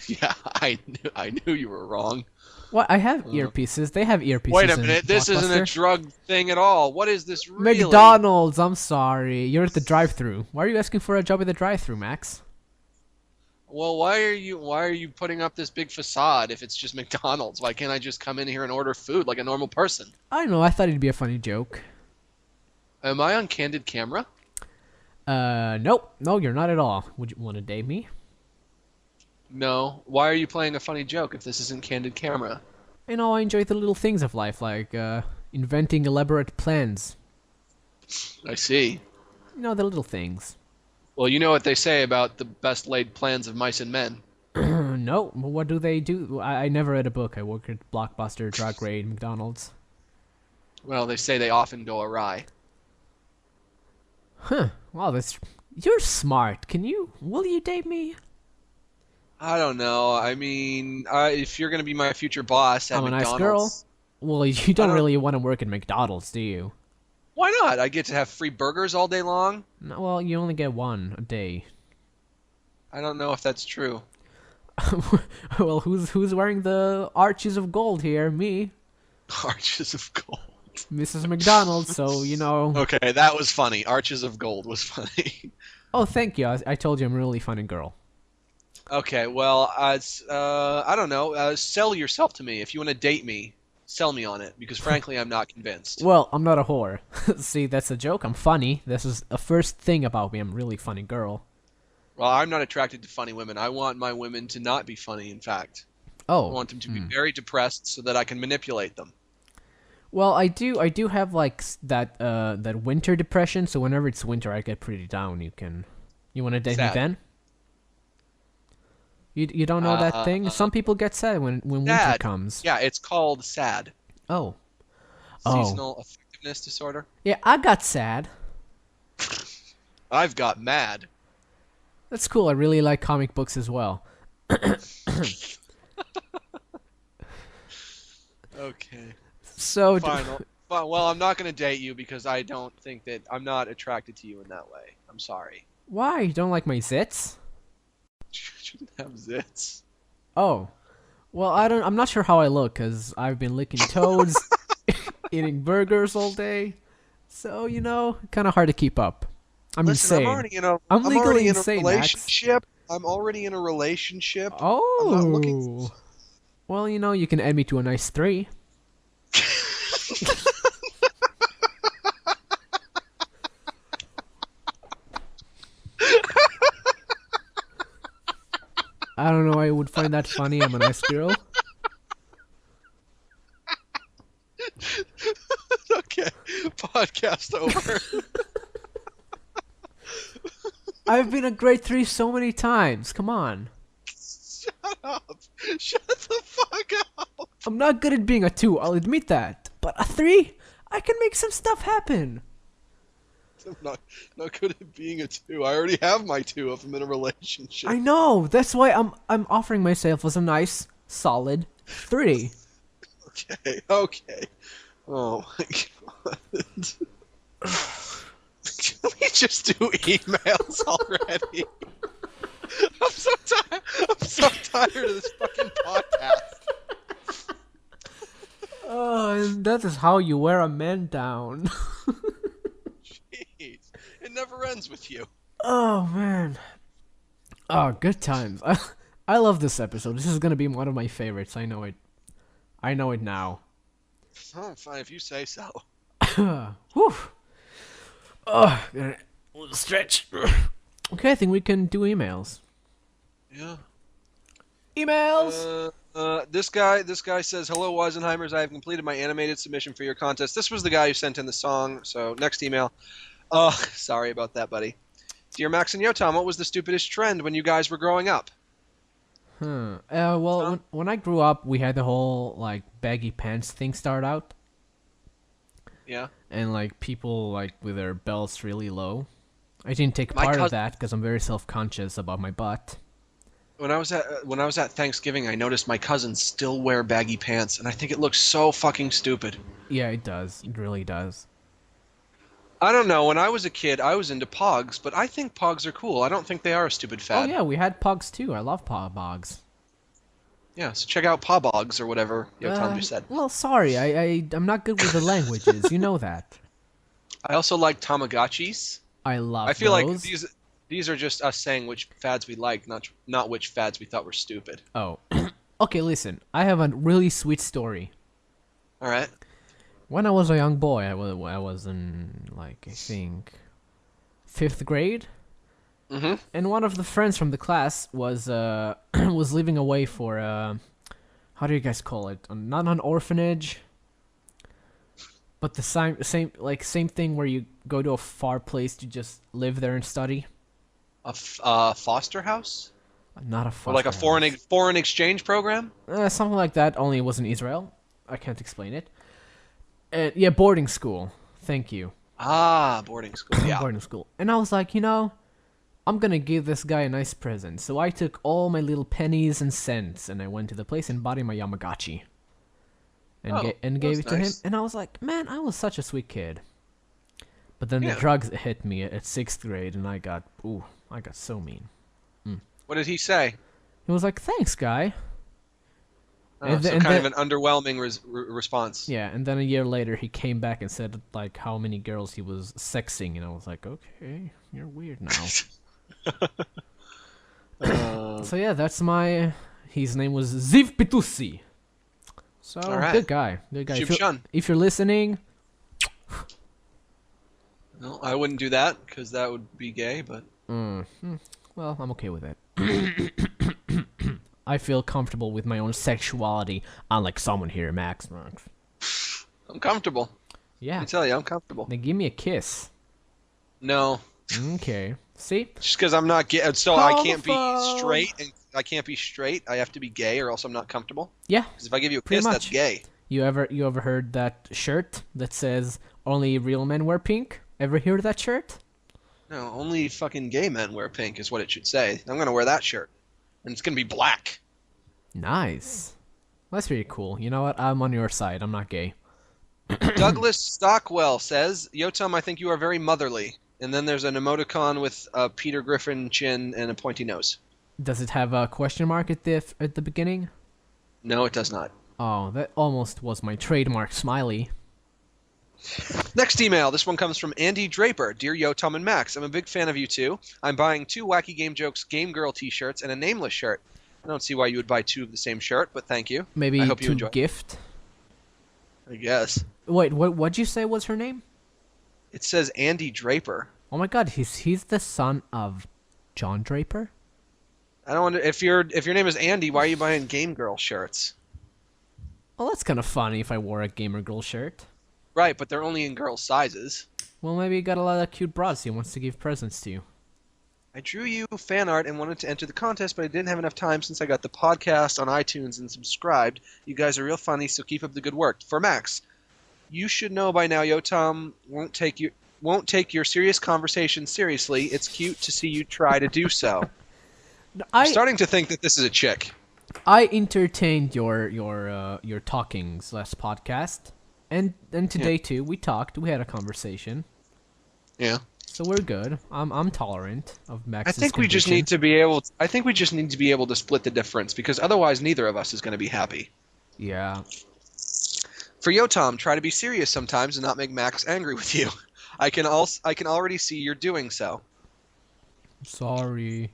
Yeah, I knew you were wrong. What? I have earpieces. They have earpieces. Wait a minute. This isn't a drug thing at all. What is this really? McDonald's. I'm sorry. You're at the drive-thru. Why are you asking for a job at the drive-thru, Max? Well, why are you putting up this big facade if it's just McDonald's? Why can't I just come in here and order food like a normal person? I don't know. I thought it'd be a funny joke. Am I on candid camera? Nope. No, you're not at all. Would you want to date me? No. Why are you playing a funny joke if this isn't candid camera? You know, I enjoy the little things of life, like inventing elaborate plans. I see. You know, the little things. Well, you know what they say about the best laid plans of mice and men. No, what do they do? I never read a book. I work at Blockbuster, Drug Raid, McDonald's. Well, they say they often go awry. Huh. Wow, you're smart. Will you date me? I don't know. I mean, if you're going to be my future boss at McDonald's... I'm a nice girl. Well, you don't really want to work at McDonald's, do you? Why not? I get to have free burgers all day long. No, well, you only get one a day. I don't know if that's true. Well, who's wearing the arches of gold here? Me. Arches of gold. Mrs. McDonald, so, you know... Okay, that was funny. Arches of gold was funny. Oh, thank you. I told you I'm a really funny girl. Okay, well, I don't know. Sell yourself to me. If you want to date me, sell me on it, because frankly, I'm not convinced. Well, I'm not a whore. See, that's a joke. I'm funny. This is the first thing about me. I'm a really funny girl. Well, I'm not attracted to funny women. I want my women to not be funny, in fact. Oh. I want them to be very depressed so that I can manipulate them. Well, I do have like that winter depression, so whenever it's winter I get pretty down. You want to date me then? You don't know that thing? Some people get sad when winter comes. Yeah, it's called SAD. Oh. Seasonal affectiveness disorder. Yeah, I got sad. I've got mad. That's cool. I really like comic books as well. Okay. So fine. Well, I'm not going to date you because I don't think that I'm not attracted to you in that way. I'm sorry. Why? You don't like my zits? Shouldn't have zits. Oh. Well, I'm not sure how I look because I've been licking toads, eating burgers all day. So, you know, kind of hard to keep up. I'm insane. I'm legally insane, relationship. Max. I'm already in a relationship. Oh. I'm not looking... Well, you know, you can add me to a nice 3. I don't know why I would find that funny. I'm a nice girl. Okay, podcast over. I've been a grade 3 so many times. Come on. Shut up. Shut the fuck up. I'm not good at being a 2, I'll admit that. But a 3? I can make some stuff happen. I'm not good at being a 2. I already have my 2 if I'm in a relationship. I know. That's why I'm offering myself as a nice, solid 3. Okay. Oh my god. Let me just do emails already. I'm so tired of this fucking podcast. Oh, and that is how you wear a man down. Jeez, it never ends with you. Oh man. Oh, good times. I love this episode. This is gonna be one of my favorites. I know it. I know it now. Oh, fine if you say so. Whew. Oh, a little stretch. Okay, I think we can do emails. Yeah. Emails. This guy says, "Hello, Wisenheimers. I have completed my animated submission for your contest." This was the guy who sent in the song. So next email. Sorry about that, buddy. Dear Max and Yotam, what was the stupidest trend when you guys were growing up? Well, when I grew up, we had the whole like baggy pants thing start out. Yeah. And like people like with their belts really low. I didn't take part of that because I'm very self-conscious about my butt. When I was at Thanksgiving, I noticed my cousins still wear baggy pants, and I think it looks so fucking stupid. Yeah, it does. It really does. I don't know. When I was a kid, I was into pogs, but I think pogs are cool. I don't think they are a stupid fad. Oh yeah, we had pogs too. I love pogs. Yeah, so check out pobogs or whatever Yotam just said. Well, sorry, I'm not good with the languages. You know that. I also like Tamagotchis. I feel those. like these are just us saying which fads we like, not which fads we thought were stupid. Oh. Okay, listen. I have a really sweet story. All right. When I was a young boy, I was in, like, I think, 5th grade. Mm-hmm. And one of the friends from the class was was living away for, how do you guys call it? Not an orphanage, but the same thing where you go to a far place to just live there and study. A foster house? Not a foster or like a foreign exchange program? Something like that, only it was in Israel. I can't explain it. Yeah, boarding school. Thank you. Ah, boarding school. Yeah. Boarding school. And I was like, I'm gonna give this guy a nice present. So I took all my little pennies and cents and I went to the place and bought him a Yamagotchi. And gave it to him. And I was like, man, I was such a sweet kid. But then the drugs hit me at 6th grade and I got so mean. What did he say? He was like, thanks, guy. Kind of an underwhelming response. Yeah, and then a year later he came back and said like how many girls he was sexing, and I was like, okay, you're weird now. So yeah, that's his name was Ziv Pitusi. So good guy. If you're listening. No, I wouldn't do that because that would be gay, but. Well, I'm okay with it. I feel comfortable with my own sexuality, unlike someone here, Max. I'm comfortable. Yeah. I tell you, I'm comfortable. Then give me a kiss. No. Okay. See? Just because I'm not gay, so I can't be straight, and I can't be straight. I have to be gay, or else I'm not comfortable. Yeah. Because if I give you a kiss, that's gay. You ever heard that shirt that says "Only real men wear pink"? Ever hear that shirt? No, only fucking gay men wear pink is what it should say. I'm gonna wear that shirt. And it's gonna be black. Nice. That's pretty cool. You know what? I'm on your side. I'm not gay. Douglas Stockwell says, Yotam, I think you are very motherly. And then there's an emoticon with a Peter Griffin chin and a pointy nose. Does it have a question mark at the beginning? No, it does not. Oh, that almost was my trademark smiley. Next email. This one comes from Andy Draper. Dear Yotam and Max, I'm a big fan of you two. I'm buying 2 Wacky Game Jokes Game Girl t-shirts and a Nameless shirt. I don't see why you would buy 2 of the same shirt, but thank you. Maybe I hope you enjoy. Gift? I guess. Wait, what'd you say was her name? It says Andy Draper. Oh my god, he's the son of John Draper? I don't wonder if your name is Andy, why are you buying Game Girl shirts? Well, that's kind of funny if I wore a Gamer Girl shirt. Right, but they're only in girl sizes. Well, maybe he got a lot of cute broads he wants to give presents to. I drew you fan art and wanted to enter the contest, but I didn't have enough time since I got the podcast on iTunes and subscribed. You guys are real funny, so keep up the good work. For Max, you should know by now Yotam won't take your serious conversation seriously. It's cute to see you try to do so. I'm starting to think that this is a chick. I entertained your talkings last podcast. And today too, we talked. We had a conversation. Yeah. So we're good. I'm tolerant of Max's I think we just need to be able. I think we just need to be able to split the difference because otherwise, neither of us is going to be happy. Yeah. For Yotam, try to be serious sometimes and not make Max angry with you. I can already see you're doing so. Sorry.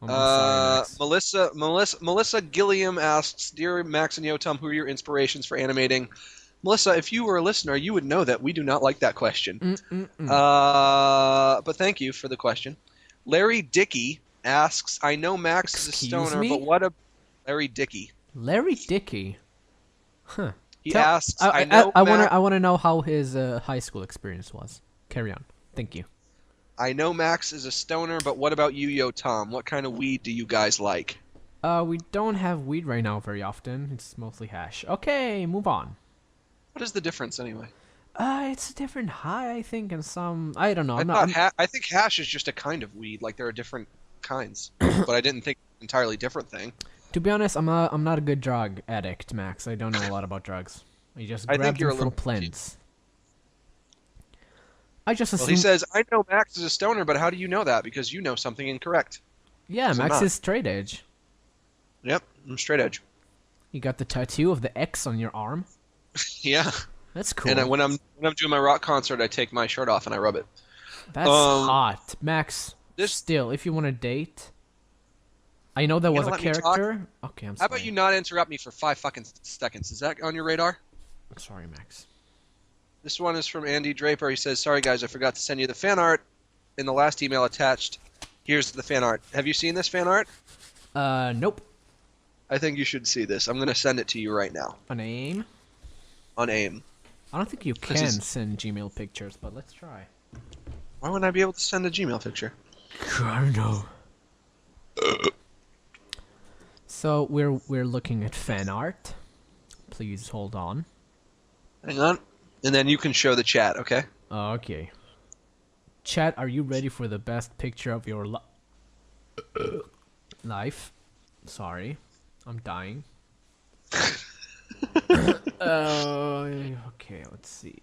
I'm sorry, Max. Melissa Gilliam asks, "Dear Max and Yotam, who are your inspirations for animating?" Melissa, if you were a listener, you would know that we do not like that question. But thank you for the question. Larry Dickey asks, "I know Max is a stoner, but what a Larry Dickey?" Larry Dickey. Huh. He asks, I want to know how his high school experience was. Carry on. Thank you. I know Max is a stoner, but what about you, Yotam? What kind of weed do you guys like? We don't have weed right now very often. It's mostly hash. Okay, move on. What is the difference anyway? It's a different high, I think, and some. I don't know. I think hash is just a kind of weed. Like there are different kinds, but I didn't think an entirely different thing. To be honest, I'm not a good drug addict, Max. I don't know a lot about drugs. I just grab them from plants. I just assume. Well, he says, "I know Max is a stoner, but how do you know that? Because you know something incorrect." Yeah, Max is straight edge. Yep, I'm straight edge. You got the tattoo of the X on your arm. Yeah. That's cool. And when I'm doing my rock concert, I take my shirt off and I rub it. That's hot, Max. Still, if you want to date, I know that was a character. Okay, I'm sorry. How about you not interrupt me for 5 fucking seconds? Is that on your radar? I'm sorry, Max. This one is from Andy Draper. He says, "Sorry guys, I forgot to send you the fan art in the last email attached. Here's the fan art. Have you seen this fan art?" Nope. I think you should see this. I'm going to send it to you right now. On AIM? On AIM. I don't think you can send Gmail pictures, but let's try. Why wouldn't I be able to send a Gmail picture? I don't know. So we're looking at fan art. Please hold on. Hang on. And then you can show the chat, okay? Okay. Chat, are you ready for the best picture of your life? Sorry. I'm dying. Okay, let's see.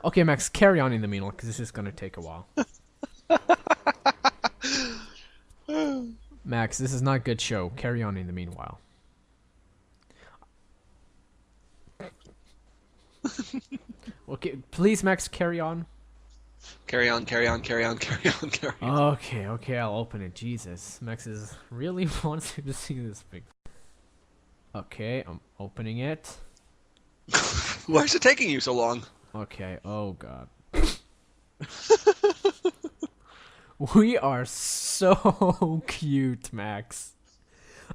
Okay, Max, carry on in the meanwhile, because this is going to take a while. Max, this is not a good show. Carry on in the meanwhile. Okay, please, Max, carry on. Carry on. Okay, I'll open it. Jesus, Max really wants you to see this picture. Okay, I'm opening it. Why is it taking you so long? Okay, oh god. We are so cute, Max.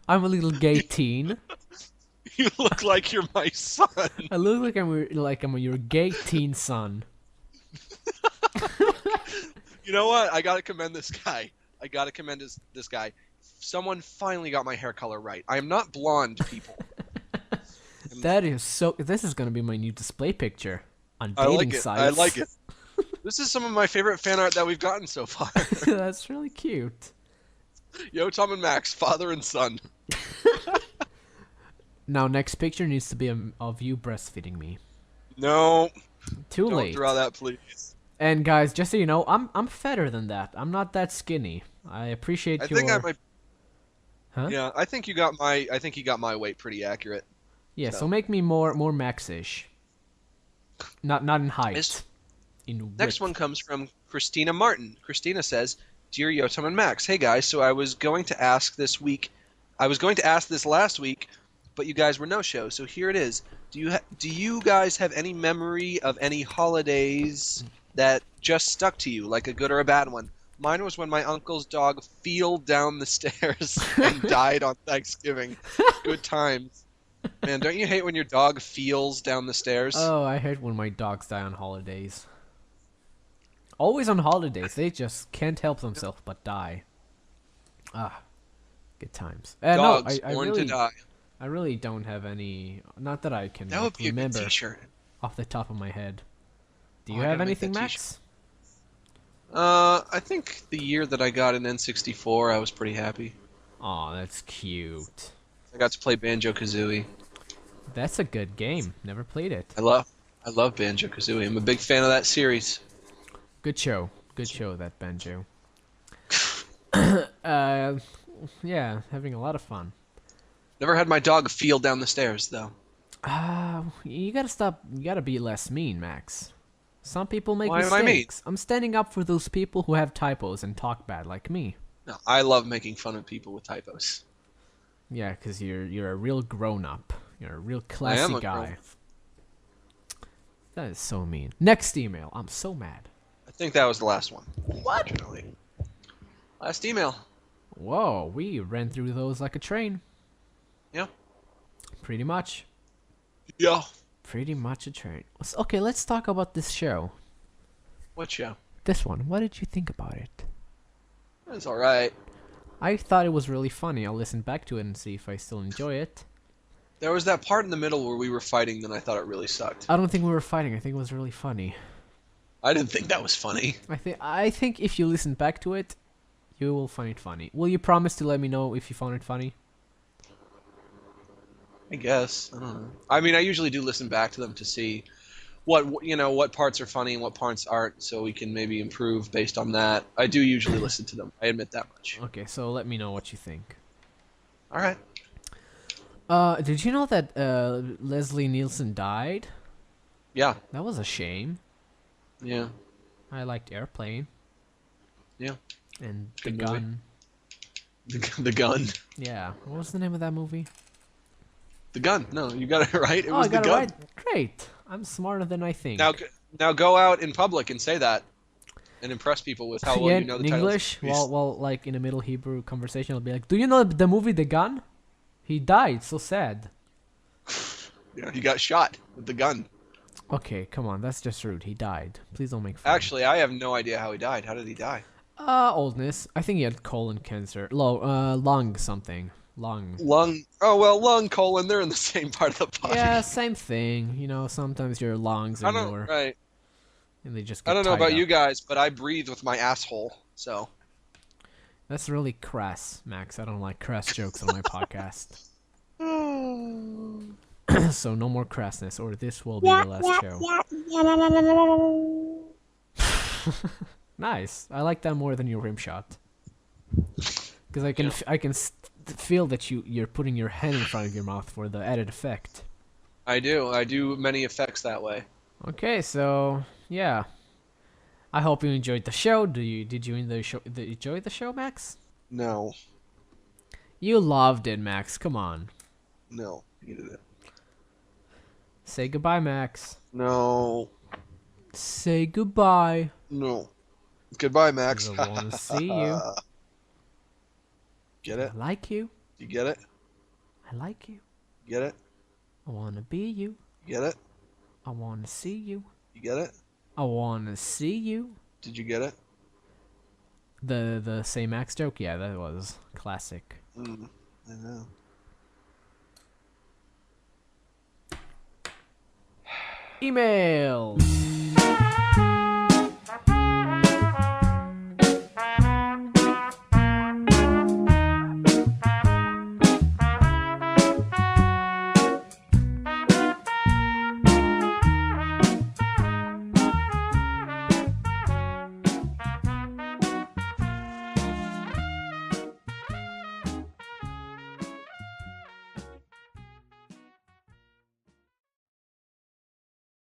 I'm a little gay teen. You look like you're my son. I look like I'm your gay teen son. You know what? I gotta commend this guy. This guy. Someone finally got my hair color right. I am not blonde, people. That is so. This is gonna be my new display picture on dating sites. I like it. This is some of my favorite fan art that we've gotten so far. That's really cute. Yotam and Max, father and son. Now, next picture needs to be of you breastfeeding me. No. Too late. Don't draw that, please. And guys, just so you know, I'm fatter than that. I'm not that skinny. I appreciate your. I think I might. Huh? Yeah, I think you got my weight pretty accurate. Yeah, so make me more Max-ish. Not in height. Next one comes from Christina Martin. Christina says, "Dear Yotam and Max, hey guys, so I was going to ask this last week, but you guys were no show. So here it is. Do you guys have any memory of any holidays that just stuck to you, like a good or a bad one? Mine was when my uncle's dog feeled down the stairs and died on Thanksgiving. Good times. Man, don't you hate when your dog feels down the stairs? Oh, I hate when my dogs die on holidays. Always on holidays. They just can't help themselves but die. Ah, good times. Dogs no, born to die. I really don't have any. Not that I can That would be remember a good t-shirt. Off the top of my head. Do you have anything, Max? I think the year that I got an N64, I was pretty happy. Aw, that's cute. I got to play Banjo-Kazooie. That's a good game. Never played it. I love Banjo-Kazooie. I'm a big fan of that series. Good show. Good show, that banjo. Yeah, having a lot of fun. Never had my dog feel down the stairs, though. You gotta stop. You gotta be less mean, Max. Some people make Why am I mean? mistakes. I'm standing up for those people who have typos and talk bad like me. No, I love making fun of people with typos. Yeah, because you're a real grown-up. You're a real classy guy. That is so mean. Next email. I'm so mad. I think that was the last one. What? Last email. Whoa, we ran through those like a train. Yeah. Pretty much. Yeah. Pretty much a train. Okay, let's talk about this show. What show? This one. What did you think about it? It's alright. I thought it was really funny. I'll listen back to it and see if I still enjoy it. There was that part in the middle where we were fighting, and I thought it really sucked. I don't think we were fighting. I think it was really funny. I didn't think that was funny. I think if you listen back to it, you will find it funny. Will you promise to let me know if you found it funny? I guess. I don't know. I mean, I usually do listen back to them to see what parts are funny and what parts aren't, so we can maybe improve based on that. I do usually listen to them. I admit that much. Okay, so let me know what you think. All right. Did you know that Leslie Nielsen died? Yeah. That was a shame. Yeah. I liked Airplane. Yeah. And Good The movie. Gun. The Gun. Yeah. What was the name of that movie? The Gun. No, you got it right. It was I got The it Gun. right. Great. I'm smarter than I think. Now go out in public and say that, and impress people with how well you know the in titles. English, well, like in a Middle Hebrew conversation, I'll be like, "Do you know the movie The Gun? He died. So sad." Yeah, he got shot with the gun. Okay, come on, that's just rude. He died. Please don't make fun. Actually, I have no idea how he died. How did he die? Oldness. I think he had colon cancer. Lung something. Lung. Oh well, lung, colon. They're in the same part of the body. Yeah, same thing. You know, sometimes your lungs are lower. Right. And they just get I don't know tied about up. you guys, but I breathe with my asshole. So. That's really crass, Max. I don't like crass jokes on my podcast. So no more crassness, or this will be the last show. Nice. I like that more than your rim shot. Because I can feel that you're putting your hand in front of your mouth for the added effect. I do many effects that way. Okay, so yeah. I hope you enjoyed the show. Did you enjoy the show, Max? No. You loved it, Max. Come on. No. Hated it. Say goodbye, Max. No. Say goodbye. No. Goodbye, Max. I want to see you. Get it? I like you. You get it? I like you. Get it? I want to be you. You get it? I want to see you. You get it? I want to see you. Did you get it? The Say Max joke? Yeah, that was classic. I know. Emails.